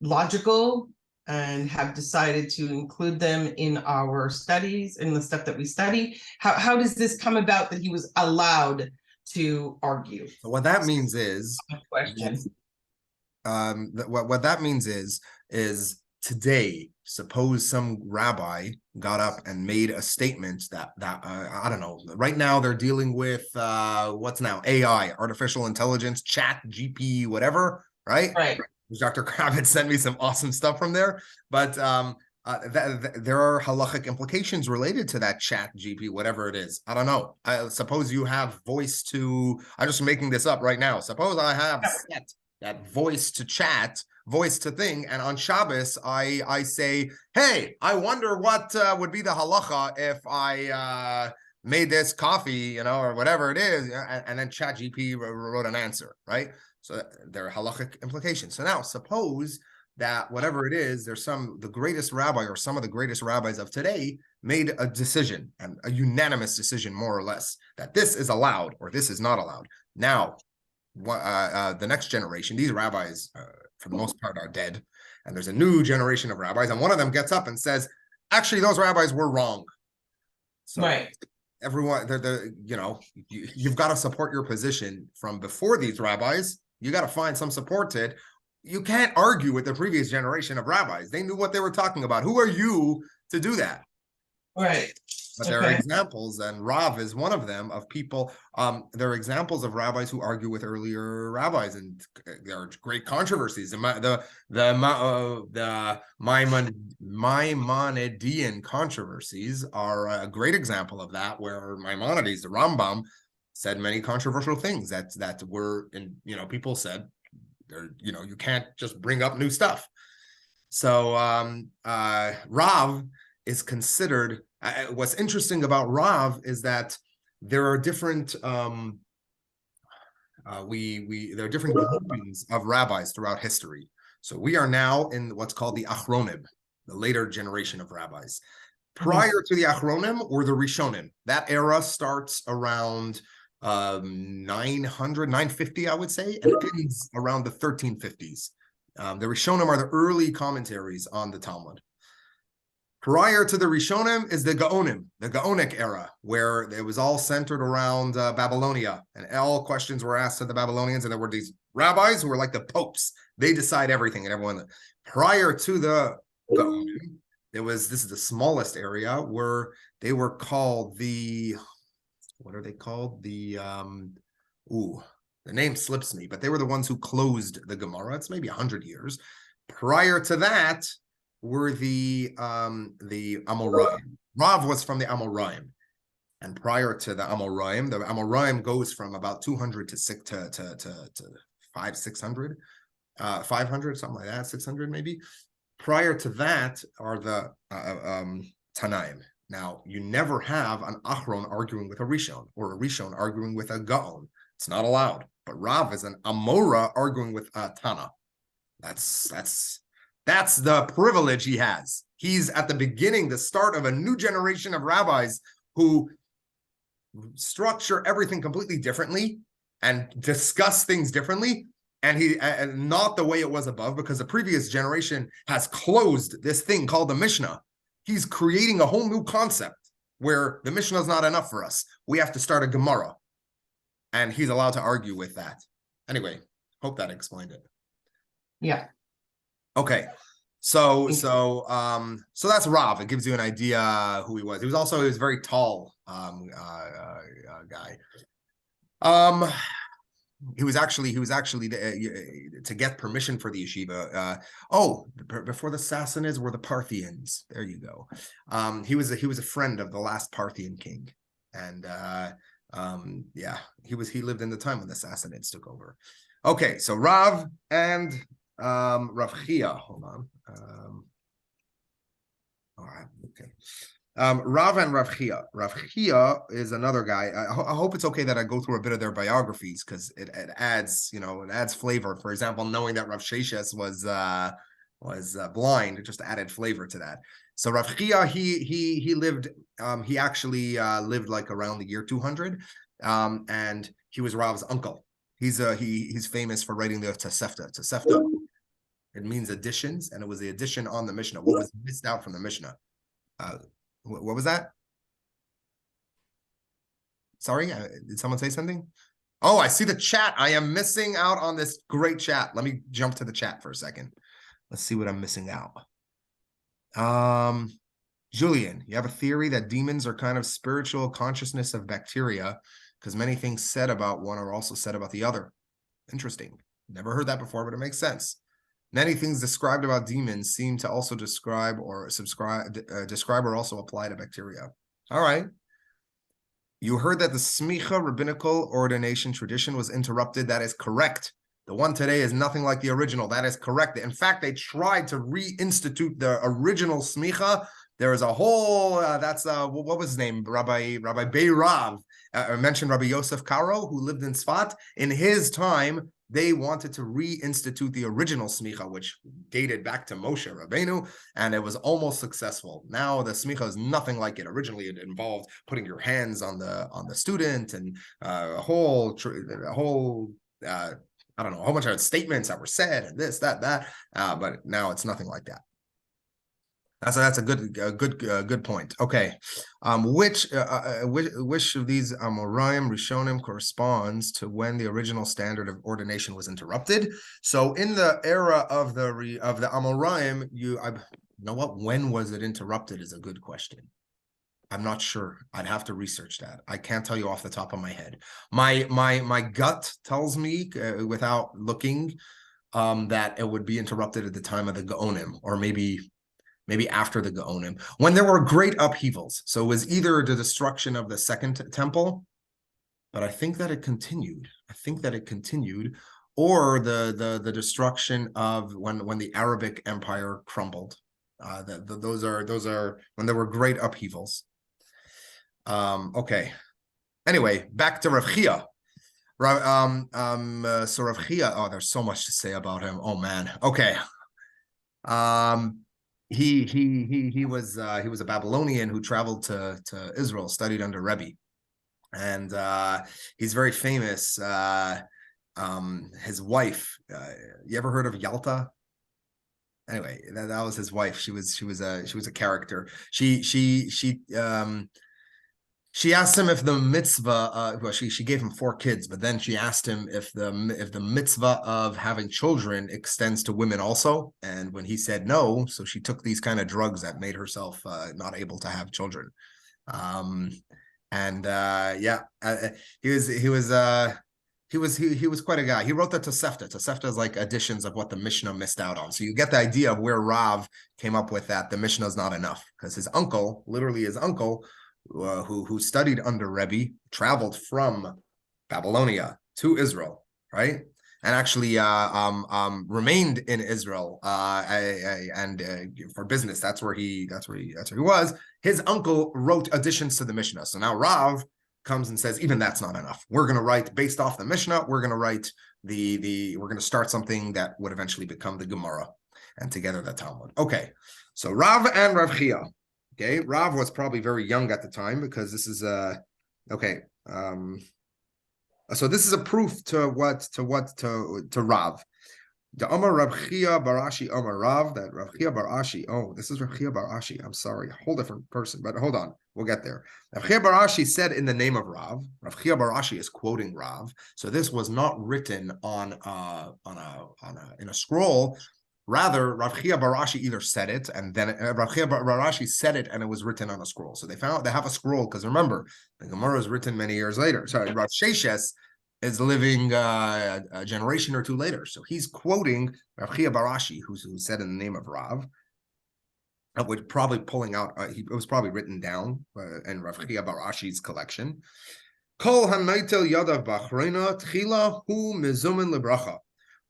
logical and have decided to include them in our studies, in the stuff that we study. How does this come about that he was allowed to argue? So what that means is question. What that means is today, suppose some rabbi got up and made a statement that I don't know. Right now they're dealing with what's now AI, artificial intelligence, chat, GP, whatever, right? Right. Dr. Kravitz sent me some awesome stuff from there, but there are halachic implications related to that chat GP, whatever it is. I don't know. I suppose you have voice to, I'm just making this up right now. Suppose I have set that voice to chat, voice to thing, and on Shabbos, I say, hey, I wonder what would be the halacha if I made this coffee, or whatever it is, and then chat GP wrote an answer, right? So there are halachic implications. So now suppose that whatever it is, there's the greatest rabbi or some of the greatest rabbis of today made a decision, and a unanimous decision, more or less, that this is allowed or this is not allowed. Now, the next generation, these rabbis, for the most part, are dead, and there's a new generation of rabbis, and one of them gets up and says, actually, those rabbis were wrong. So right. Everyone, you've got to support your position from before these rabbis. You got to find some support to it. You can't argue with the previous generation of rabbis. They knew what they were talking about. Who are you to do that? Right. But there are examples, and Rav is one of them, of people. There are examples of rabbis who argue with earlier rabbis, and there are great controversies. The Maimonidean controversies are a great example of that, where Maimonides, the Rambam, said many controversial things that were, people said, you can't just bring up new stuff. So Rav is considered. What's interesting about Rav is that there are different there are different groupings of rabbis throughout history. So we are now in what's called the Achronim, the later generation of rabbis. Prior to the Achronim were the Rishonim. That era starts around 950, I would say, and ends around the 1350s. The Rishonim are the early commentaries on the Talmud. Prior to the Rishonim is the Gaonim, the Gaonic era, where it was all centered around Babylonia, and all questions were asked to the Babylonians, and there were these rabbis who were like the popes. They decide everything, and everyone. Prior to the Gaonim, this is the smallest area where they were called what are they called? The name slips me, but they were the ones who closed the Gemara. It's maybe 100 years. Prior to that were the Amoraim. Rav was from the Amoraim. And prior to the Amoraim goes from about 200 to 600, 500, something like that, 600 maybe. Prior to that are the Tanaim. Now, you never have an Achron arguing with a Rishon, or a Rishon arguing with a Gaon. It's not allowed. But Rav is an Amora arguing with a Tana. That's the privilege he has. He's at the beginning, the start of a new generation of rabbis who structure everything completely differently and discuss things differently, and not the way it was above, because the previous generation has closed this thing called the Mishnah. He's creating a whole new concept where the Mishnah is not enough for us. We have to start a Gemara, and he's allowed to argue with that. Anyway, hope that explained it. Yeah. Okay, so that's Rav. It gives you an idea who he was. He was a very tall guy. He was actually to get permission for the yeshiva. Before the Sassanids were the Parthians. There you go. He was a friend of the last Parthian king, and he lived in the time when the Sassanids took over. Okay, so Rav and Rav Chia, hold on. All right, okay. Rav and Rav Chia. Rav Chia is another guy. I hope it's okay that I go through a bit of their biographies, because it adds, it adds flavor. For example, knowing that Rav Sheshes was blind, it just added flavor to that. So Rav Chia, he lived. He actually lived like around the year 200, and he was Rav's uncle. He's famous for writing the Tosefta. Tosefta, it means additions, and it was the addition on the Mishnah. What was missed out from the Mishnah? What was that? Sorry, did someone say something? Oh, I see the chat. I am missing out on this great chat. Let me jump to the chat for a second. Let's see what I'm missing out. Julian, you have a theory that demons are kind of spiritual consciousness of bacteria, because many things said about one are also said about the other. Interesting. Never heard that before, but it makes sense. Many things described about demons seem to also describe or also apply to bacteria. All right. You heard that the smicha rabbinical ordination tradition was interrupted. That is correct. The one today is nothing like the original. That is correct. In fact, they tried to reinstitute the original smicha. There is a whole, what was his name? Rabbi Beirav. I mentioned Rabbi Yosef Karo, who lived in Sfat. In his time, they wanted to reinstitute the original smicha, which dated back to Moshe Rabbeinu, and it was almost successful. Now the smicha is nothing like it. Originally, it involved putting your hands on the student, and a whole I don't know, a whole bunch of statements that were said, and this, that. But now it's nothing like that. That's a good point. Okay, which of these Amoraim Rishonim corresponds to when the original standard of ordination was interrupted? So in the era of the Amoraim, you know what? When was it interrupted? Is a good question. I'm not sure. I'd have to research that. I can't tell you off the top of my head. My gut tells me, without looking, that it would be interrupted at the time of the Gaonim, or maybe after the Gaonim, when there were great upheavals. So it was either the destruction of the second temple, but I think that it continued. Or the destruction of when the Arabic Empire crumbled. Those are when there were great upheavals. Okay. Anyway, back to Rav Chia. So Rav Chia, oh, there's so much to say about him. Oh man. Okay. He was a Babylonian who traveled to Israel, studied under Rebbe, and he's very famous. His wife, you ever heard of Yalta? Anyway, that was his wife. She was a character. She asked him if the mitzvah, well, she gave him 4 kids, but then she asked him if the mitzvah of having children extends to women also. And when he said no, so she took these kind of drugs that made herself not able to have children. He was quite a guy. He wrote the Tosefta. Tosefta is like additions of what the Mishnah missed out on. So you get the idea of where Rav came up with that. The Mishnah is not enough because his uncle, literally his uncle, who studied under Rebbe, traveled from Babylonia to Israel, right? And actually remained in Israel for business. That's where he was. His uncle wrote additions to the Mishnah. So now Rav comes and says, even that's not enough. We're going to write based off the Mishnah. We're going to write we're going to start something that would eventually become the Gemara, and together the Talmud. Okay, so Rav and Rav Chia. Okay, Rav was probably very young at the time because this is okay. So this is a proof to Rav. The Amar Rav Chia Barashi Amar Rav, that Rav Chia Barashi. Oh, this is Rav Chia Barashi. I'm sorry, a whole different person, but hold on, we'll get there. Rav Chia Barashi said in the name of Rav. Rav Chia Barashi is quoting Rav, so this was not written in a scroll. Rather, Rav Chia Barashi either said it, and then Rav Chia Barashi said it, and it was written on a scroll. So they have a scroll because remember, the Gemara is written many years later. Sorry, Rav Sheshes is living a generation or 2 later. So he's quoting Rav Chia Barashi, who said in the name of Rav, which probably pulling out, it was probably written down in Rav Chia Barashi's collection. Kol hanaitel yadav b'achreina tchila hu mizumin lebracha.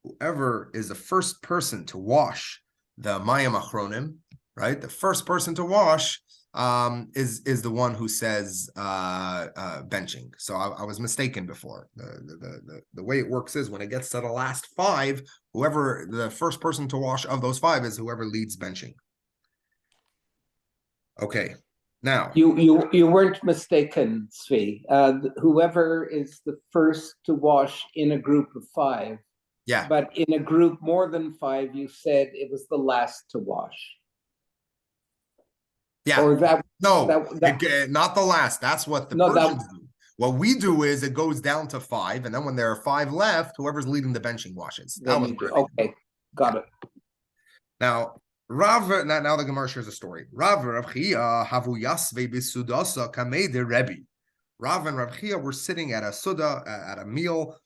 Whoever is the first person to wash the mayim achronim, right? The first person to wash is the one who says benching. So I was mistaken before. The way it works is when it gets to the last 5, whoever the first person to wash of those 5 is whoever leads benching. Okay, now you weren't mistaken, Zvi. Whoever is the first to wash in a group of 5. Yeah. But in a group more than 5, you said it was the last to wash. Yeah. Or that not the last. That's what the Persians do. What we do is it goes down to 5, and then when there are 5 left, whoever's leading the benching washes. That was okay, got it. Now Rav, now the Gemara shares a story. Rav Chia havu yasve bisudasa kamei de Rebbe. Rav and Rav Chia were sitting at a suda, at a meal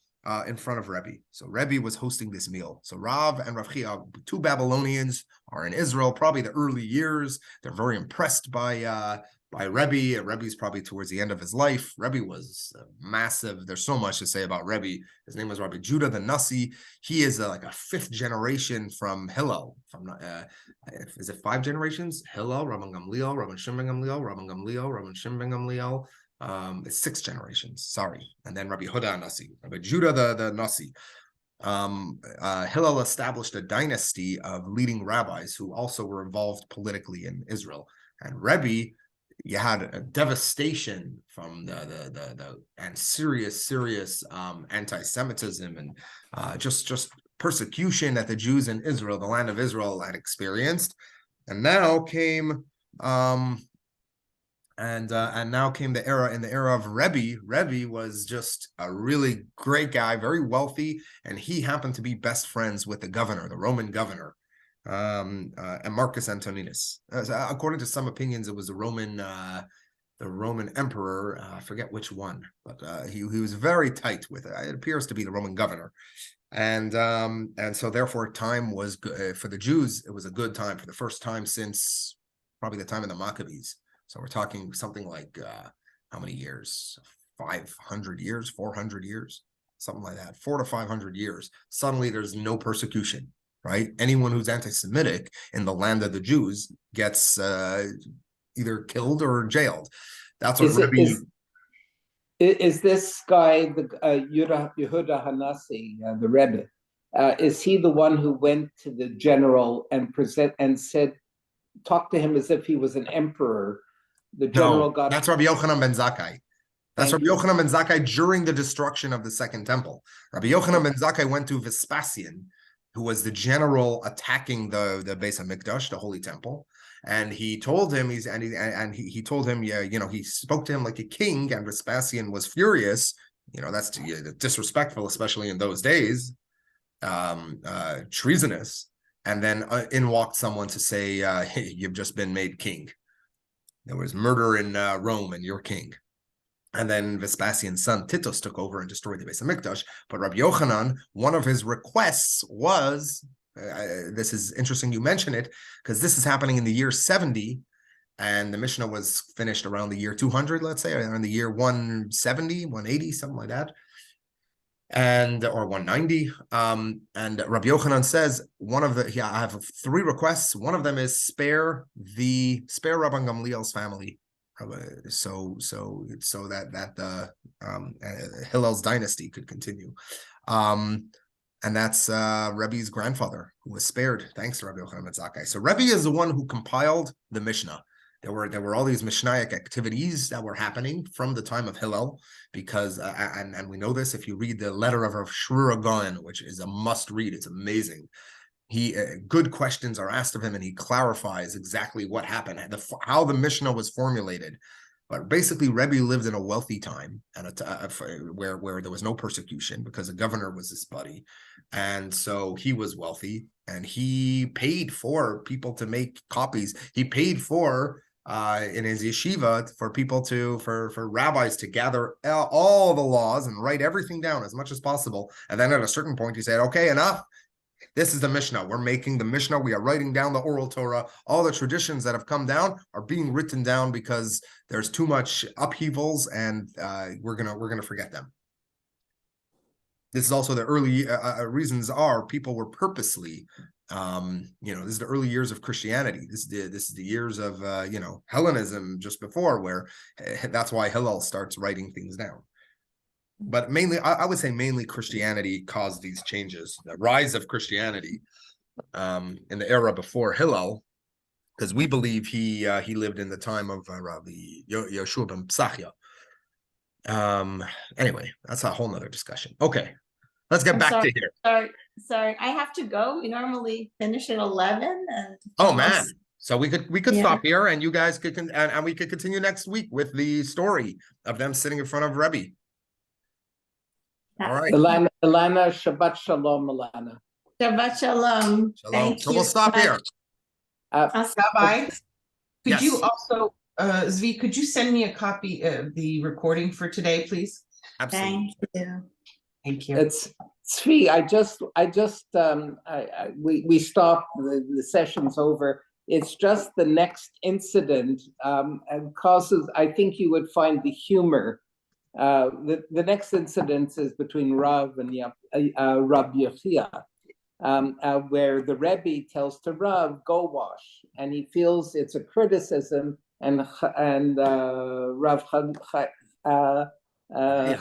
in front of Rebbe. So Rebbe was hosting this meal. So Rav and Rav Chia, 2 Babylonians, are in Israel, probably the early years. They're very impressed by Rebbe. Rebbe's probably towards the end of his life. Rebbe was massive. There's so much to say about Rebbe. His name was Rabbi Judah the Nasi. He is like a 5th generation from Hillel. Is it 5 generations? Hillel, Rabban Gamliel, Rabban Shimon ben Gamliel, Rabban Gamliel, Rabban Shimon ben Gamliel. It's 6 generations, sorry. And then Rabbi Huda Nasi, Rabbi Judah the Nasi. Hillel established a dynasty of leading rabbis who also were involved politically in Israel. And Rebbe, you had a devastation from and serious anti-Semitism and just persecution that the Jews in Israel, the land of Israel, had experienced. And now came and now came the era of Rebbe. Rebbe was just a really great guy, very wealthy, and he happened to be best friends with the governor, the Roman governor, and Marcus Antoninus. According to some opinions, it was the Roman emperor. I forget which one, but he was very tight with it. It appears to be the Roman governor, and so therefore time was good for the Jews. It was a good time for the first time since probably the time of the Maccabees. So we're talking something like how many years? 500 years, 400 years, something like that. 400 to 500 years. Suddenly there's no persecution, right? Anyone who's anti-Semitic in the land of the Jews gets either killed or jailed. That's what Rebbe... Is this guy, the Yehuda Hanasi, the Rebbe, is he the one who went to the general and said, talked to him as if he was an emperor? The general got... That's Rabbi Yochanan ben Zakkai. That's Rabbi Yochanan ben Zakkai during the destruction of the Second Temple. Rabbi Yochanan ben Zakkai went to Vespasian, who was the general attacking the Beis HaMikdash, the Holy Temple. And he told him, he told him, yeah, he spoke to him like a king, and Vespasian was furious. That's disrespectful, especially in those days, treasonous. And then in walked someone to say, hey, you've just been made king. There was murder in Rome, and you're king. And then Vespasian's son Titus took over and destroyed the Beis HaMikdash. But Rabbi Yochanan, one of his requests was, this is interesting you mention it, because this is happening in the year 70, and the Mishnah was finished around the year 200, let's say, around the year 170, 180, something like that, or 190. And Rabbi Yochanan says, I have 3 requests. One of them is spare Rabban Gamliel's family, so that Hillel's dynasty could continue. And that's Rebbe's grandfather, who was spared thanks to Rabbi Yochanan ben Zakkai. So Rebbe is the one who compiled the Mishnah. There were all these Mishnaic activities that were happening from the time of Hillel, because and we know this if you read the letter of Rav Shura Gaon, which is a must read. It's amazing. Good questions are asked of him, and he clarifies exactly what happened, how the Mishnah was formulated. But basically, Rebbe lived in a wealthy time, and where there was no persecution, because the governor was his buddy, and so he was wealthy, and he paid for people to make copies. He paid for in his yeshiva for people for rabbis to gather all the laws and write everything down as much as possible. And then at a certain point, he said, "Okay, enough. This is the Mishnah. We're making the Mishnah. We are writing down the oral Torah. All the traditions that have come down are being written down because there's too much upheavals, and we're gonna forget them." This is also the early reasons are people were purposely, this is the early years of Christianity. This is the years of Hellenism just before, where that's why Hillel starts writing things down. But mainly, I would say mainly Christianity caused these changes. The rise of Christianity in the era before Hillel, because we believe he lived in the time of Rabbi Yoshua ben Psachia. Anyway, that's a whole nother discussion. Okay, let's get back to here. Sorry, I have to go. We normally finish at 11. And oh man, so we could stop here, and you guys could and we could continue next week with the story of them sitting in front of Rebbe. All right. Ilana, Shabbat Shalom, Ilana. Shabbat Shalom. Thank so you. We'll stop here. Rabbi, could you Yes. also, Zvi, could you send me a copy of the recording for today, please? Absolutely. Thank you. Thank you. It's Tzvi. We stopped. The session's over. It's just the next incident and causes. I think you would find the humor. The next incident is between Rav and Rab Yechia, where the Rebbe tells to Rav, "Go wash," and he feels it's a criticism, and Rav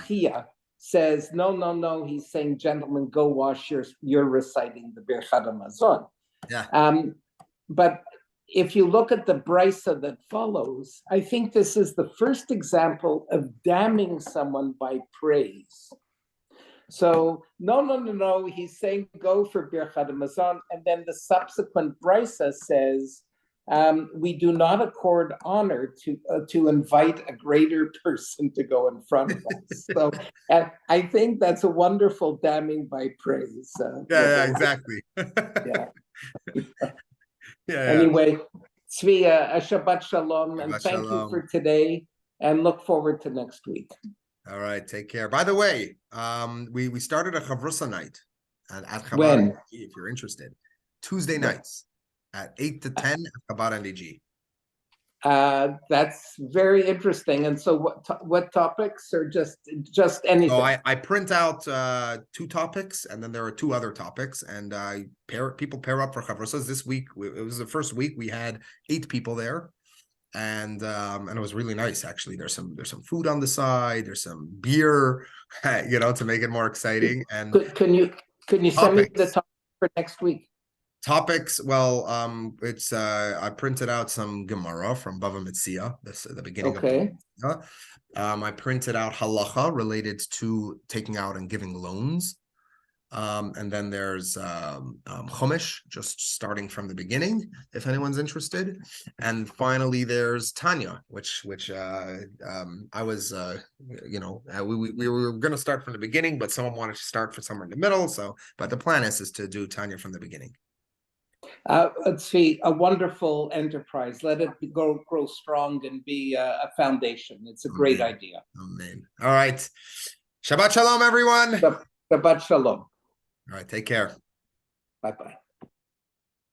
Chia says, "No. He's saying, gentlemen, go wash. You're reciting the Birchad Hamazon." Yeah. But if you look at the brisa that follows, I think this is the first example of damning someone by praise. So no, he's saying go for Birchad Hamazon, and then the subsequent brisa says we do not accord honor to invite a greater person to go in front of us. So I think that's a wonderful damning by praise. Exactly. Yeah. Anyway, Tzvi, a Shabbat Shalom, and thank you for today, and look forward to next week. All right, take care. By the way, we started a Chavrusa night at Chabad, When? if you're interested. Tuesday nights at 8 to 10 at Chabad NDG. That's very interesting. And so what topics, or just anything? So I print out 2 topics, and then there are 2 other topics, and people pair up for chavrosas. This week, it was the first week we had 8 people there, and it was really nice actually. There's some food on the side, there's some beer, to make it more exciting. And can you send me the topic for next week? Topics, well, it's I printed out some Gemara from Bava Metzia, the beginning of the I printed out halacha related to taking out and giving loans. And then there's Chumash, just starting from the beginning, if anyone's interested. And finally, there's Tanya, which I was, we were going to start from the beginning, but someone wanted to start for somewhere in the middle. So, but the plan is to do Tanya from the beginning. Let's see, a wonderful enterprise. Let it grow strong and be a foundation. It's a great idea. Amen. All right. Shabbat shalom, everyone. Shabbat shalom. All right. Take care. Bye-bye.